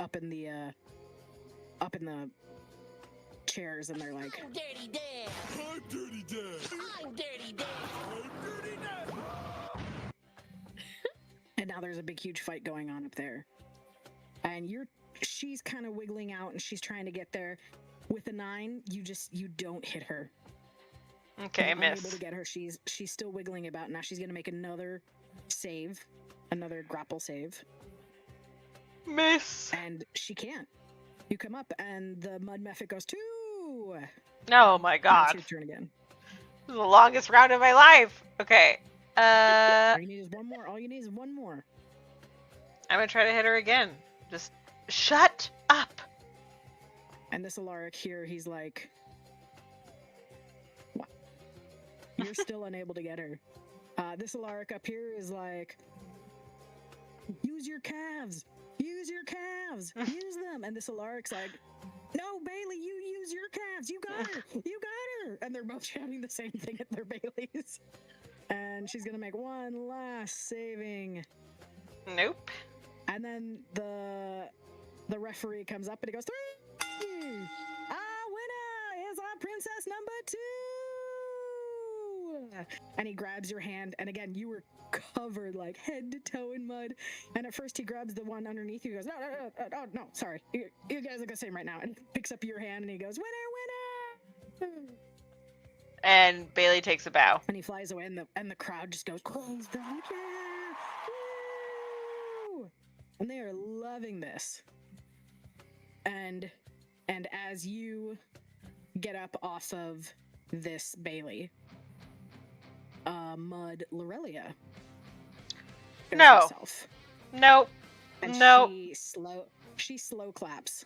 chairs, and they're like, I'm Dirty Dan. I'm Dirty Dan. I'm Dirty Dan. I'm Dirty Dan. and now there's a big huge fight going on up there. And she's kind of wiggling out, and she's trying to get there. With a 9, you don't hit her. Okay, You're miss. unable to get her. She's still wiggling about. Now she's gonna make another save, another grapple save, Miss. and she can't. You come up, and the mud mephit goes 2. Oh my And god. it's your turn again. This is the longest round of my life. Okay. All you need is 1 more. All you need is 1 more. I'm gonna try to hit her again. Just shut up. And this Alaric here, he's like, what? You're still unable to get her. This Alaric up here is like, use your calves. Use your calves. Use them. And this Alaric's like, no, Bailey, you use your calves. You got her. You got her. And they're both shouting the same thing at their Baileys. And she's going to make 1 last saving. Nope. And then the referee comes up and he goes, 3! Our winner is our princess number 2! And he grabs your hand, and again, you were covered like head to toe in mud. And at first he grabs the one underneath you. He goes, no, sorry. You guys are the same right now. And picks up your hand and he goes, winner! And Bailey takes a bow. And he flies away, and the crowd just goes crazy. Yeah! Woo! And they are loving this. And as you get up off of this Bailey, Mud Lorelia. No. Herself. Nope. And Nope. she slow claps,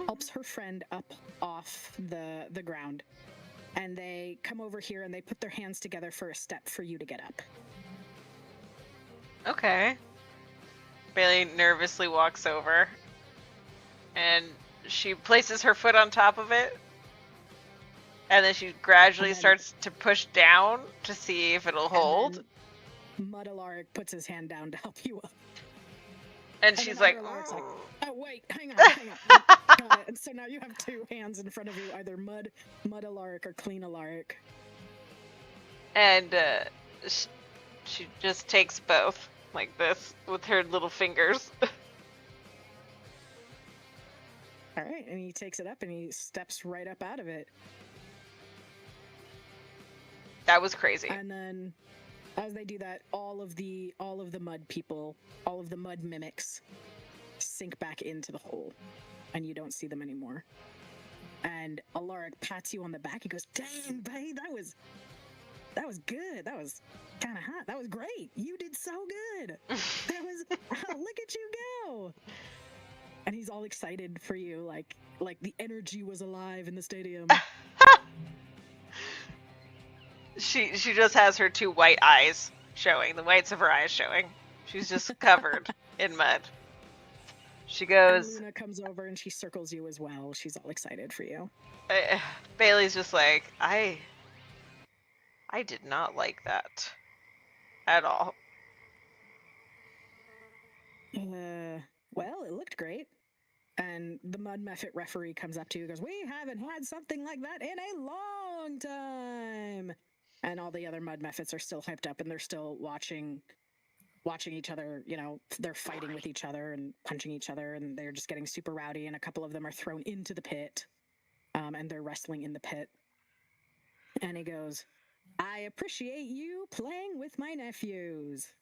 helps her friend up off the ground, and they come over here and they put their hands together for a step for you to get up. Okay. Bailey nervously walks over and she places her foot on top of it. And then she gradually starts to push down to see if it'll hold. Mud Alaric puts his hand down to help you up. And she's like, Alaric's like, oh wait, hang on. And so now you have 2 hands in front of you, either Mud Alaric or Clean Alaric. and she just takes both like this with her little fingers. All right, and he takes it up and he steps right up out of it. That was crazy. And then, as they do that, all of the mud people, all of the mud mimics, sink back into the hole, and you don't see them anymore. And Alaric pats you on the back. He goes, "Dang, babe, that was good. That was kind of hot. That was great. You did so good. That was look at you go." And he's all excited for you, like the energy was alive in the stadium. She just has her 2 white eyes showing, the whites of her eyes showing. She's just covered in mud. She goes... And Luna comes over and she circles you as well. She's all excited for you. Bailey's just like, I did not like that. At all. Well, it looked great. And the Mud Mephit referee comes up to you and goes, "We haven't had something like that in a long time." And all the other Mud Mephits are still hyped up and they're still watching each other. You know, they're fighting with each other and punching each other, and they're just getting super rowdy. And a couple of them are thrown into the pit, and they're wrestling in the pit. And he goes, "I appreciate you playing with my nephews.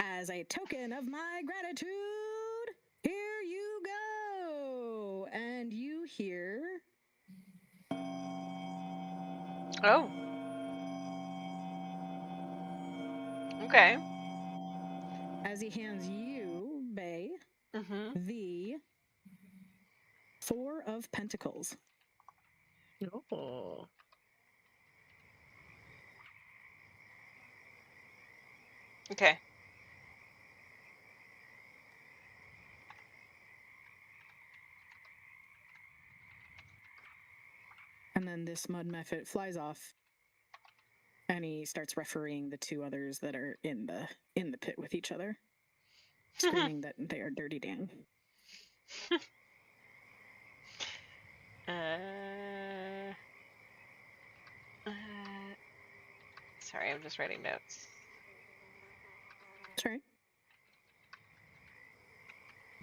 As a token of my gratitude, here you go." And you hear... Oh. Okay. as he hands you, Bay, Mm-hmm. the Four of Pentacles. Oh. Okay. And then this mud mephit flies off, and he starts refereeing the two others that are in the pit with each other, screaming that they are Dirty Dan. Sorry, I'm just writing notes. That's right.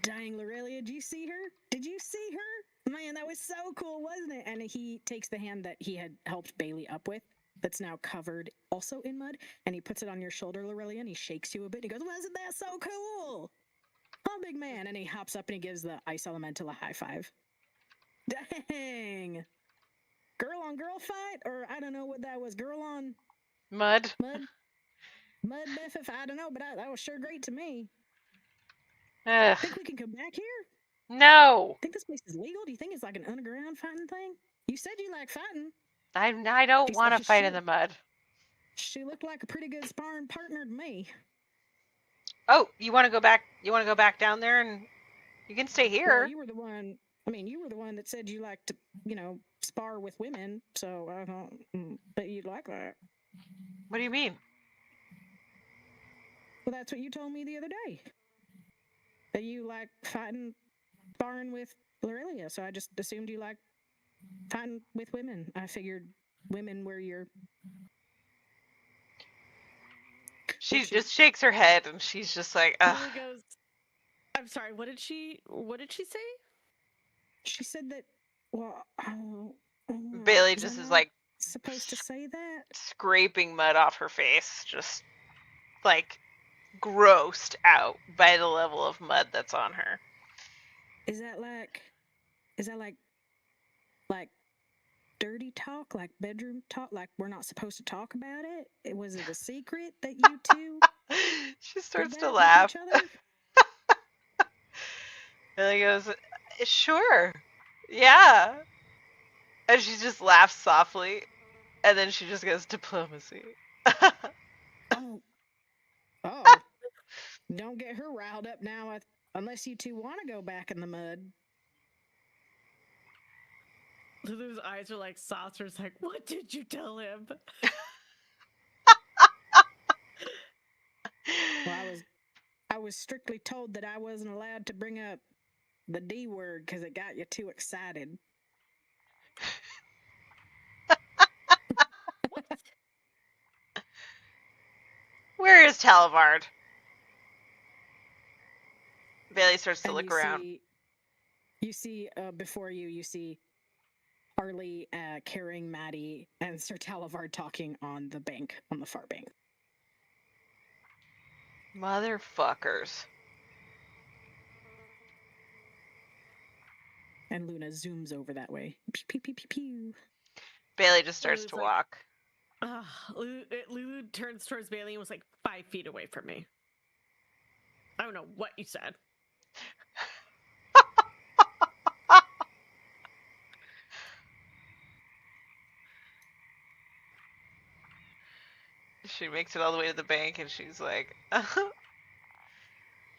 Dying Lorelia, did you see her? Did you see her? Man, that was so cool, wasn't it? And he takes the hand that he had helped Bailey up with, that's now covered also in mud, and he puts it on your shoulder, Lorelia, and he shakes you a bit. He goes, wasn't that so cool? Oh, big man. And he hops up and he gives the ice elemental a high five. Dang. Girl on girl fight? Or I don't know what that was. Girl on Mud. mud? Mud mephit? I don't know, but that was sure great to me. Ugh. Think we can come back here? No. Think this place is legal? Do you think it's like an underground fighting thing? You said you like fighting. I don't She's want like to a fight in shit. the mud. She looked like a pretty good sparring partner to me. Oh, you want to go back? You want to go back down there, and you can stay Well, here. you were the one. You were the one that said you like to, spar with women. So I don't bet you'd like that. What do you mean? Well, that's what you told me the other day. That you like fighting, sparring with Lorelia. So I just assumed you like fighting with women. I figured women were your. She just shakes her head, and she's just like, ugh. Lily goes, I'm sorry, what did she say? She said that. Well, Bailey was just I is not like supposed to say that. scraping mud off her face, just like grossed out by the level of mud that's on her. Is that like dirty talk, like bedroom talk, like we're not supposed to talk about it? Was it a secret that you two She did starts that to with laugh. each other? And he goes, sure, yeah. And she just laughs softly, and then she just goes, diplomacy. Oh, don't get her riled up now, unless you two want to go back in the mud. Lulu's eyes are like saucers, like, what did you tell him? Well, I was strictly told that I wasn't allowed to bring up the D word because it got you too excited. Where is Talavard? Bailey starts to And look around. You see before you see Harley carrying Maddie and Sir Talavard talking on the bank, on the far bank. Motherfuckers. And Luna zooms over that way. Pew, pew, pew, pew, pew. Bailey just starts Lulu's to like, walk. Lulu turns towards Bailey and was like 5 feet away from me. I don't know what you said. She makes it all the way to the bank, and she's like,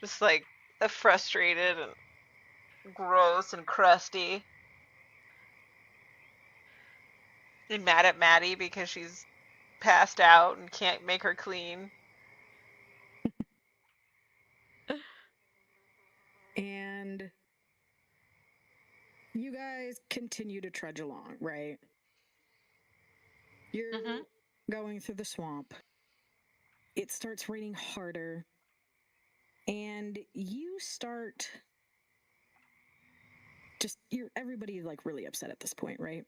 just like frustrated and gross and crusty. And mad at Maddie because she's passed out and can't make her clean. And you guys continue to trudge along, right? You're going through the swamp. It starts raining harder. And you start everybody's like really upset at this point, right?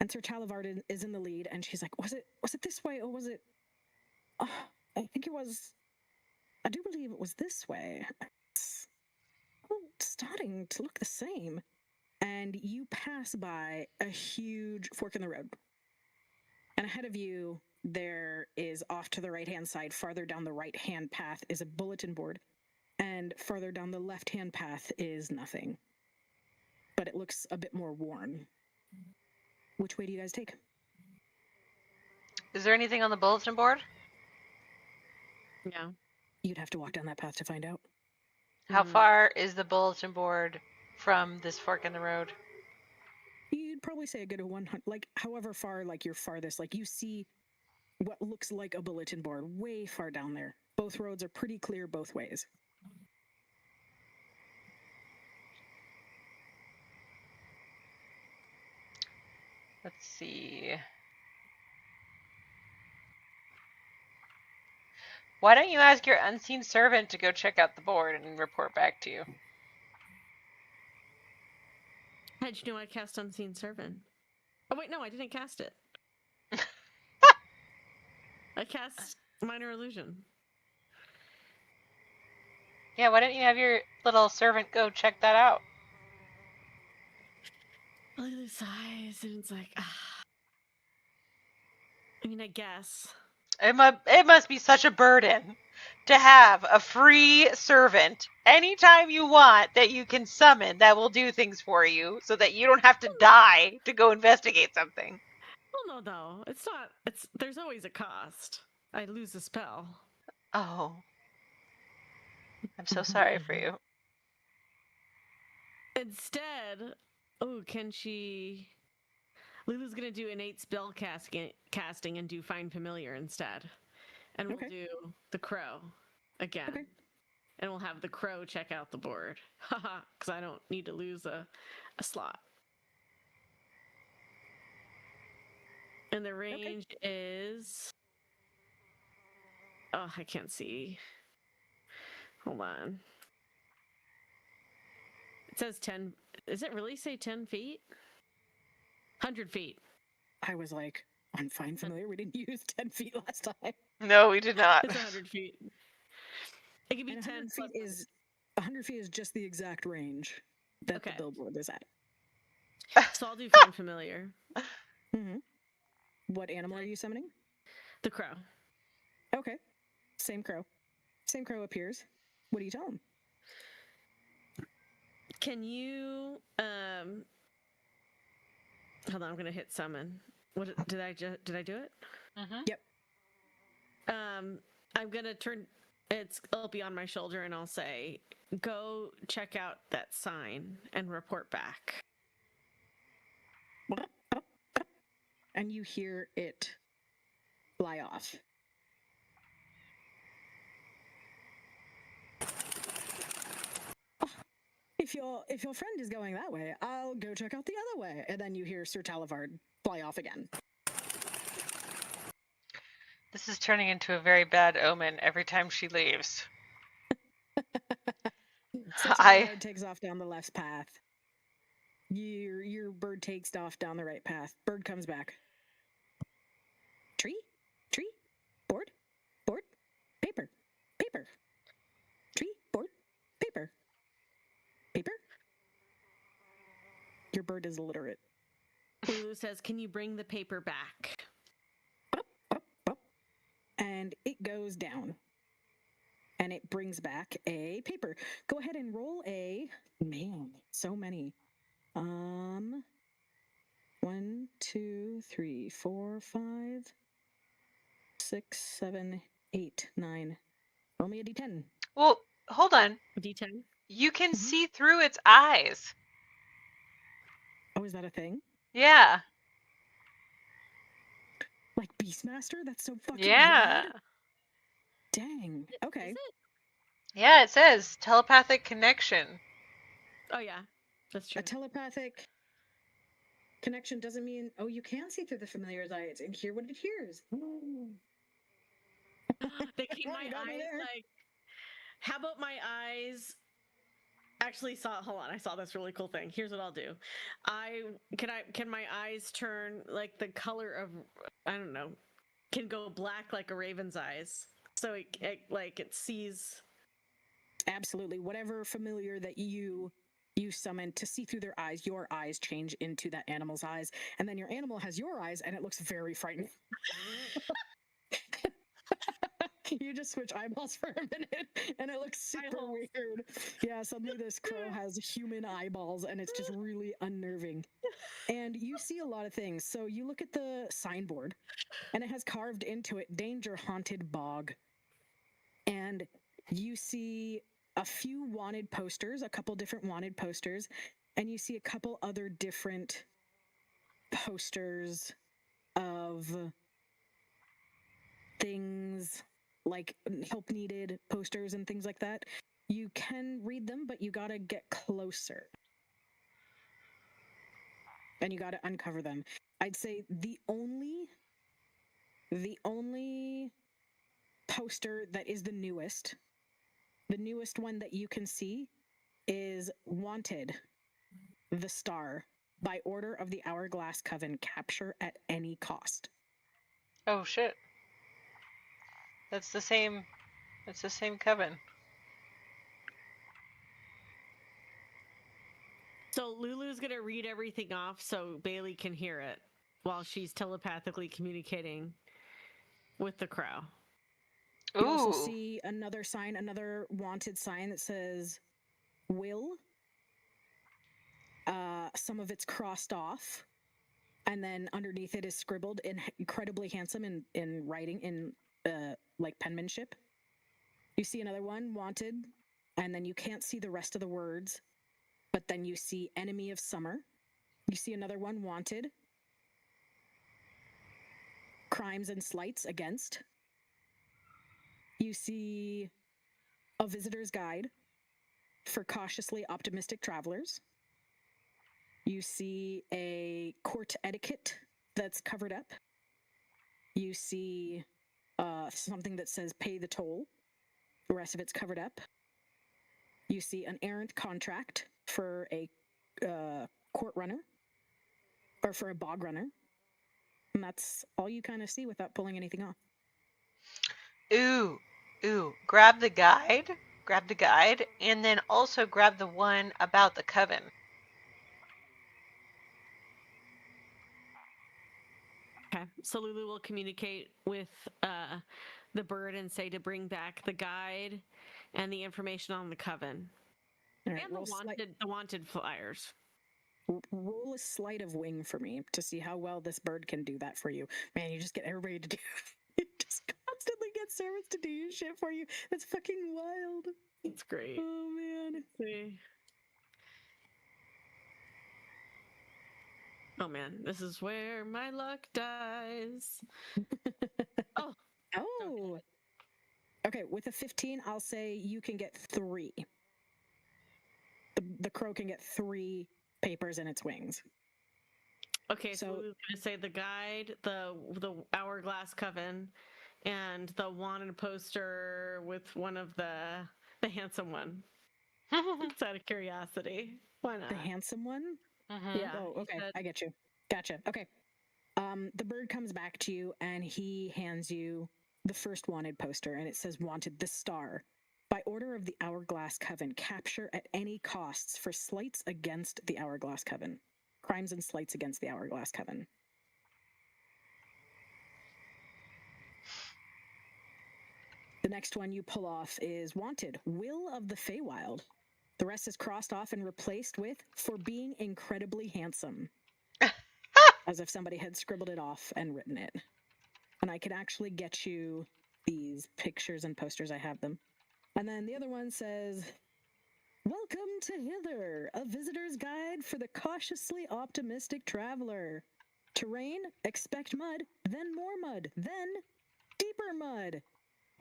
And Sir Talavard is in the lead, and she's like, was it this way, or was it I think it was, I do believe it was this way. It's starting to look the same. And you pass by a huge fork in the road. And ahead of you, there is off to the right-hand side, farther down the right-hand path, is a bulletin board and farther down the left-hand path is nothing. But it looks a bit more worn. Which way do you guys take? Is there anything on the bulletin board? No. You'd have to walk down that path to find out. How far is the bulletin board from this fork in the road? You'd probably say a good 100, like however far, like your farthest, like you see what looks like a bulletin board way far down there. Both roads are pretty clear both ways. Let's see. Why don't you ask your unseen servant to go check out the board and report back to you? How'd you know I cast Unseen Servant? Oh, wait, no, I didn't cast it. I cast Minor Illusion. Yeah, why don't you have your little servant go check that out? Lulu sighs, and it's like, I mean, I guess. It must be such a burden to have a free servant anytime you want that you can summon that will do things for you so that you don't have to die to go investigate something. Well, no, it's not. There's always a cost. I lose a spell. Oh. I'm so sorry for you. Instead, can she... Lulu's going to do innate spell casting and do Find Familiar instead. And we'll do the crow again. Okay. And we'll have the crow check out the board. Haha, because I don't need to lose a slot. And the range is... Oh, I can't see. Hold on. It says 10. Does it really say 10 feet? 100 feet. I was like, on Find Familiar, we didn't use 10 feet last time. No, we did not. It's 100 feet. It can be And 10 100 feet is just the exact range that the billboard is at. So I'll do Find Familiar. Mm-hmm. What animal are you summoning? The crow. Okay. Same crow. Same crow appears. What do you tell him? Can you hold on, I'm gonna hit summon. What did I do it? Mm-hmm. Yep. I'm gonna turn it'll be on my shoulder and I'll say, go check out that sign and report back. And you hear it fly off. If your friend is going that way, I'll go check out the other way. And then you hear Sir Talavard fly off again. This is turning into a very bad omen every time she leaves. So Talavard takes off down the left path. Your bird takes off down the right path. Bird comes back. Tree, board, paper, tree, board, paper. Your bird is illiterate. Lulu says, can you bring the paper back? And it goes down. And it brings back a paper. Go ahead and roll a... Man, so many. 1, 2, 3, 4, 5, 6, 7, 8, 9. Roll me a d10. Well, hold on. D10? You can see through its eyes. Oh, is that a thing? Yeah. Like Beastmaster? That's so fucking Yeah. rad. Dang. Okay. Is it? Yeah, it says telepathic connection. Oh, yeah. That's true. A telepathic connection doesn't mean, oh, you can see through the familiar's eyes and hear what it hears. They keep my You got me eyes there. like... How about my eyes... Actually, hold on. I saw this really cool thing. Here's what I'll do. Can my eyes turn like the color of, I don't know, can go black like a raven's eyes, so it sees. Absolutely. Whatever familiar that you summon to see through their eyes, your eyes change into that animal's eyes, and then your animal has your eyes, and it looks very frightening. You just switch eyeballs for a minute, and it looks super Eyeballs. weird. Yeah, suddenly this crow has human eyeballs, and it's just really unnerving. And you see a lot of things. So you look at the signboard, and it has carved into it, Danger Haunted Bog. And you see a few wanted posters, a couple different wanted posters, and you see a couple other different posters of things like help needed posters and things like that. You can read them, but you gotta get closer. And you gotta uncover them. I'd say the only poster that is the newest one that you can see is Wanted, the Star, by order of the Hourglass Coven, capture at any cost. Oh shit. That's the same coven. So Lulu's gonna read everything off so Bailey can hear it while she's telepathically communicating with the crow. You also Ooh. see another sign, another wanted sign that says Will. Some of it's crossed off, and then underneath it is scribbled in incredibly handsome in writing, in like penmanship. You see another one, Wanted, and then you can't see the rest of the words, but then you see Enemy of Summer. You see another one, Wanted, Crimes and Slights Against. You see a visitor's guide for cautiously optimistic travelers. You see a court etiquette that's covered up. You see something that says pay the toll. The rest of it's covered up. You see an errant contract for a court runner, or for a bog runner. And that's all you kind of see without pulling anything off. Ooh. Grab the guide, and then also grab the one about the coven. Okay, so Lulu will communicate with the bird and say to bring back the guide and the information on the coven. All right, And the wanted flyers. Roll a sleight of wing for me to see how well this bird can do that for you. Man, you just get everybody to do you just constantly get servants to do your shit for you. That's fucking wild. It's great. Oh man. Let's see. Oh man, this is where my luck dies. Oh. Oh. Okay, with a 15, I'll say you can get 3. The crow can get 3 papers in its wings. Okay, so we're gonna say the guide, the Hourglass Coven, and the wanted poster with one of the handsome one. It's out of curiosity. Why not? The handsome one? Yeah. Oh, okay. I get you. Gotcha. Okay. The bird comes back to you and he hands you the first wanted poster, and it says Wanted, the Star. By order of the Hourglass Coven, capture at any costs for slights against the Hourglass Coven. Crimes and slights against the Hourglass Coven. The next one you pull off is Wanted, Will of the Feywild. The rest is crossed off and replaced with for being incredibly handsome. As if somebody had scribbled it off and written it. And I can actually get you these pictures and posters. I have them. And then the other one says, Welcome to Hither, a visitor's guide for the cautiously optimistic traveler. Terrain, expect mud, then more mud, then deeper mud.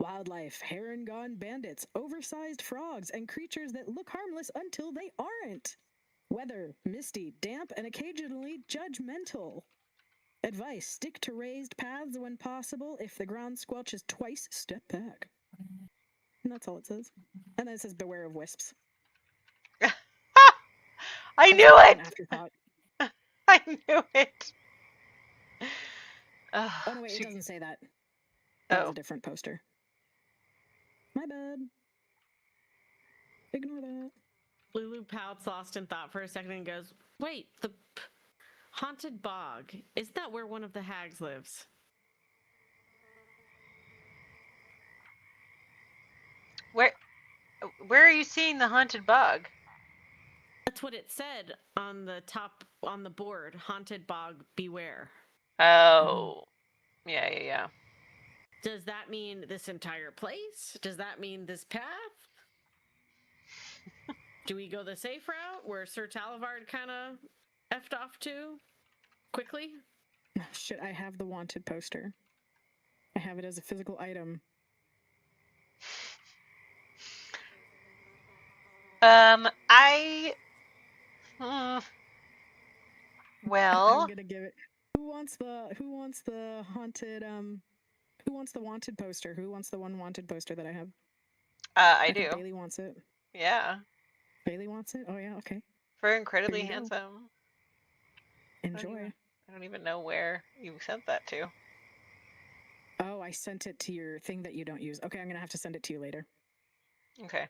Wildlife, heron-gone bandits, oversized frogs, and creatures that look harmless until they aren't. Weather, misty, damp, and occasionally judgmental. Advice, stick to raised paths when possible. If the ground squelches twice, step back. And that's all it says. And then it says, beware of wisps. I knew it! Afterthought. I knew it! Oh, no, wait, it doesn't say that. That was a different poster. My bad. Ignore that. Lulu pouts, lost in thought for a second, and goes, wait, the haunted bog. Isn't that where one of the hags lives? Where are you seeing the haunted bog? That's what it said on the top on the board. Haunted bog, beware. Oh. Yeah. Does that mean this entire place? Does that mean this path? Do we go the safe route where Sir Talavard kind of effed off to quickly? Oh, shit, I have the wanted poster. I have it as a physical item. Well, I'm gonna give it. Who wants the haunted who wants the wanted poster? Who wants the one wanted poster that I have? I think do. Bailey wants it. Yeah. Bailey wants it? Oh yeah, okay. For incredibly Here you go. handsome. Enjoy. I don't even know where you sent that to. Oh, I sent it to your thing that you don't use. Okay, I'm gonna have to send it to you later. Okay.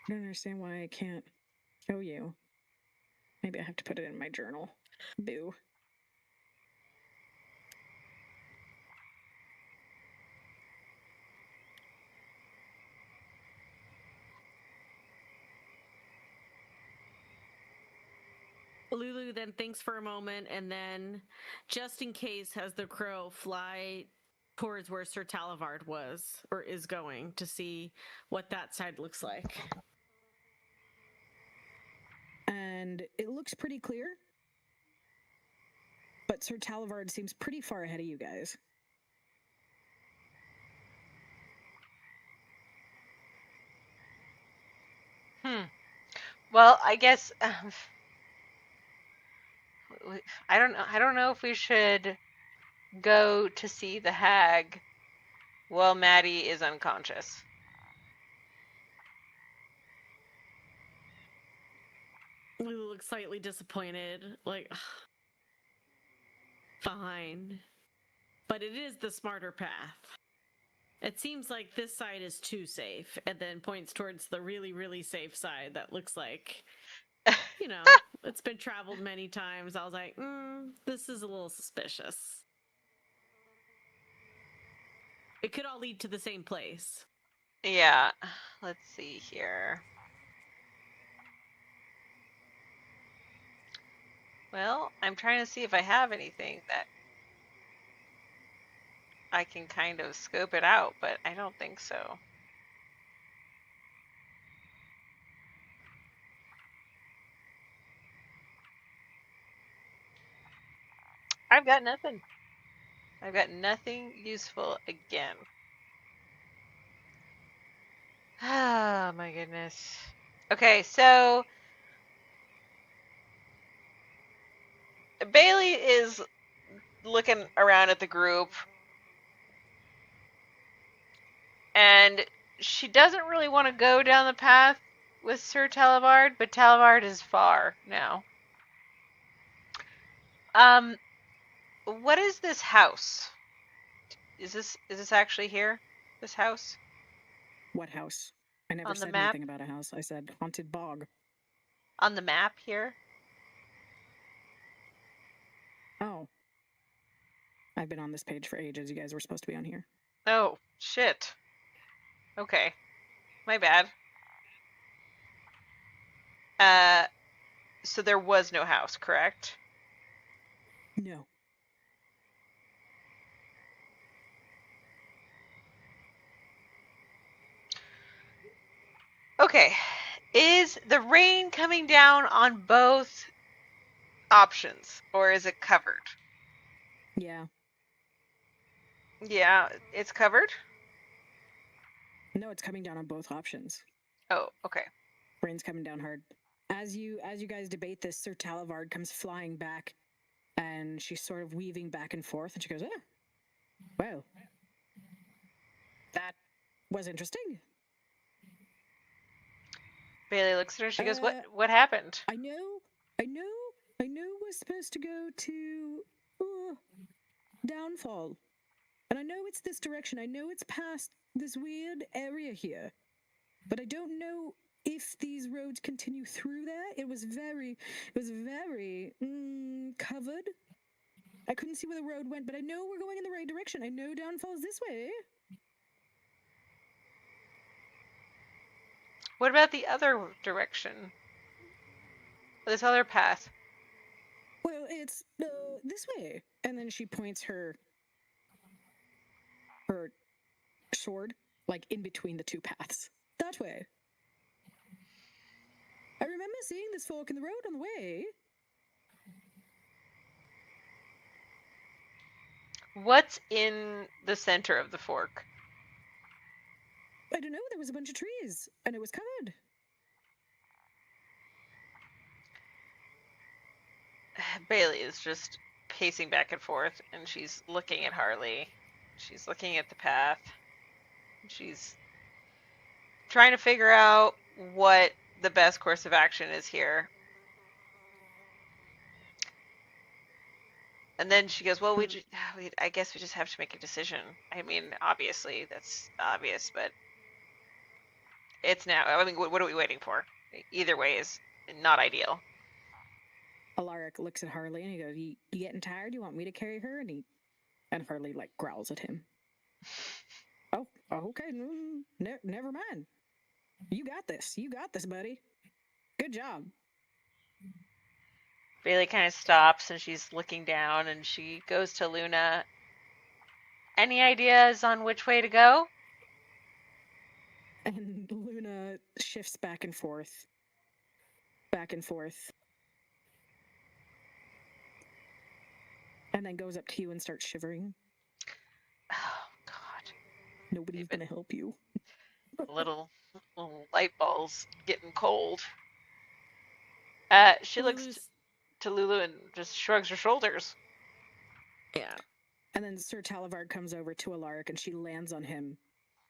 I don't understand why I can't show you. Maybe I have to put it in my journal. Boo. Lulu then thinks for a moment and then, just in case, has the crow fly towards where Sir Talavard was or is going to see what that side looks like. And it looks pretty clear. But Sir Talavard seems pretty far ahead of you guys. Well, I guess I don't know if we should go to see the hag while Maddie is unconscious. Lulu looks slightly disappointed, like, fine. But it is the smarter path. It seems like this side is too safe, and then points towards the really, really safe side that looks like, you know, it's been traveled many times. I was like, this is a little suspicious. It could all lead to the same place. Yeah. Let's see here. Well, I'm trying to see if I have anything that I can kind of scope it out, but I don't think so. I've got nothing. I've got nothing useful again. Ah, my goodness. Okay, so Bailey is looking around at the group, and she doesn't really want to go down the path with Sir Talavard, but Talavard is far now. What is this house? Is this actually here? This house? What house? I never On the said map? anything about a house. I said haunted bog. On the map here? Oh. I've been on this page for ages. You guys were supposed to be on here. Oh, shit. Okay. My bad. So there was no house, correct? No. Okay. Is the rain coming down on both options, or is it covered? Yeah. Yeah, it's covered? No, it's coming down on both options. Oh, okay. Rain's coming down hard. As you guys debate this, Sir Talavard comes flying back, and she's sort of weaving back and forth, and she goes, well, that was interesting. Bailey looks at her, she goes, what happened? I know we're supposed to go to Downfall. And I know it's this direction. I know it's past this weird area here. But I don't know if these roads continue through there. It was very covered. I couldn't see where the road went, but I know we're going in the right direction. I know Downfall's this way. What about the other direction? This other path? Well, it's this way. And then she points her sword, like in between the two paths. That way. I remember seeing this fork in the road on the way. What's in the center of the fork? I don't know, there was a bunch of trees, and it was covered. Bailey is just pacing back and forth, and she's looking at Harley. She's looking at the path. She's trying to figure out what the best course of action is here. And then she goes, well, I guess we just have to make a decision. I mean, obviously, that's obvious, but it's now. I mean, what are we waiting for? Either way is not ideal. Alaric looks at Harley and he goes, you getting tired? You want me to carry her? And Harley, like, growls at him. Oh, okay. Never mind. You got this. You got this, buddy. Good job. Bailey kind of stops and she's looking down and she goes to Luna. Any ideas on which way to go? And Luna shifts back and forth. And then goes up to you and starts shivering. Oh, God. Nobody's going to help you. Little light balls getting cold. She looks to Lulu and just shrugs her shoulders. Yeah. And then Sir Talavard comes over to Alaric and she lands on him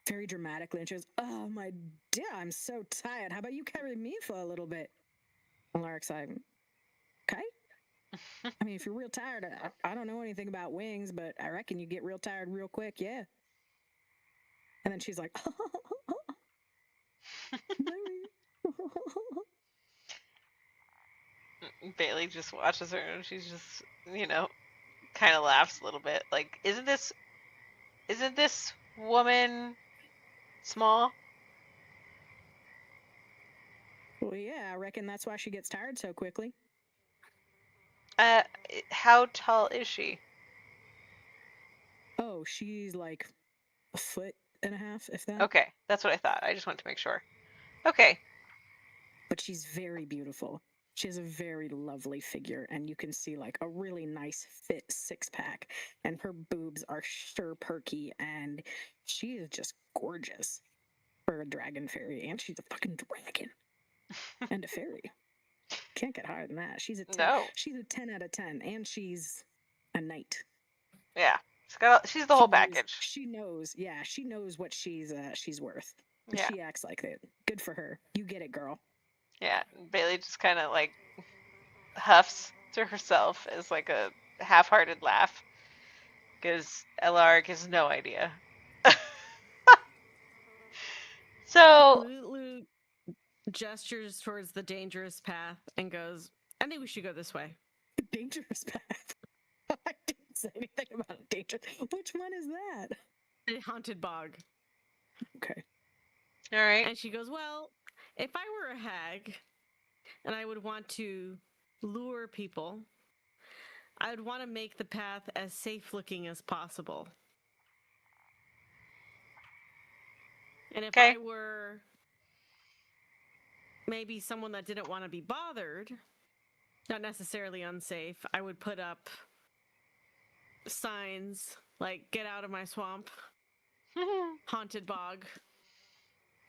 very dramatically. And she goes, oh, my dear, I'm so tired. How about you carry me for a little bit? Alaric's like, okay. I mean, if you're real tired, I don't know anything about wings, but I reckon you get real tired real quick, yeah. And then she's like, Bailey just watches her and she's just, kind of laughs a little bit. Like, isn't this woman small? Well, yeah, I reckon that's why she gets tired so quickly. How tall is she? Oh, she's like 1.5 feet, if that. Okay, that's what I thought. I just wanted to make sure. Okay. But she's very beautiful. She has a very lovely figure, and you can see like a really nice fit 6-pack, and her boobs are sure perky, and she is just gorgeous for a dragon fairy, and she's a fucking dragon and a fairy. Can't get higher than that. She's a 10. No. She's a 10 out of 10, and she's a knight. Yeah, she's the whole package. She knows what she's worth. Yeah. She acts like it. Good for her. You get it, girl. Yeah, Bailey just kind of like huffs to herself as like a half-hearted laugh because Alaric has no idea. So Lulu gestures towards the dangerous path and goes, I think we should go this way. Dangerous path? I didn't say anything about danger. Which one is that? The haunted bog. Okay. all right. And she goes, well, if I were a hag and I would want to lure people, I would want to make the path as safe looking as possible. And if Okay. I were maybe someone that didn't want to be bothered, not necessarily unsafe, I would put up signs like, get out of my swamp, haunted bog.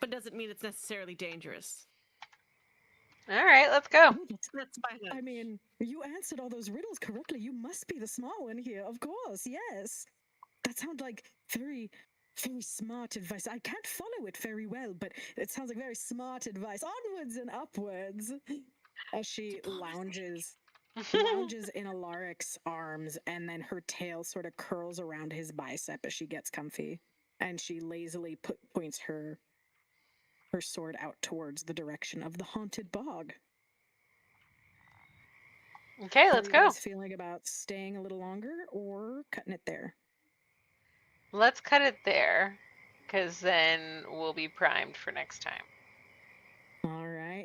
But doesn't mean it's necessarily dangerous. All right, let's go. That's fine. I mean, you answered all those riddles correctly. You must be the smart one here. Of course, yes. That sounds like very, very smart advice. I can't follow it very well, but it sounds like very smart advice. Onwards and upwards. As she lounges in Alaric's arms, and then her tail sort of curls around his bicep as she gets comfy. And she lazily points her sword out towards the direction of the haunted bog. Okay, let's How are you go. guys feeling about staying a little longer or cutting it there? Let's cut it there, because then we'll be primed for next time.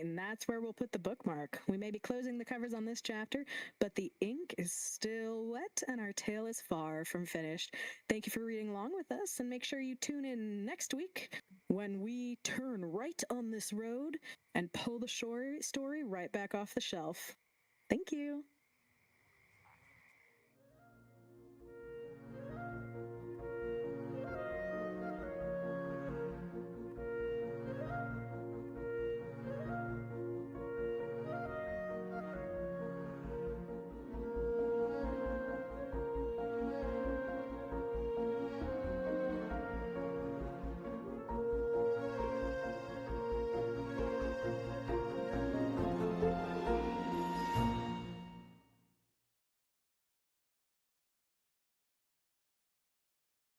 and that's where we'll put the bookmark. We may be closing the covers on this chapter, but the ink is still wet and our tale is far from finished. Thank you for reading along with us, and make sure you tune in next week when we turn right on this road and pull the story right back off the shelf. Thank you.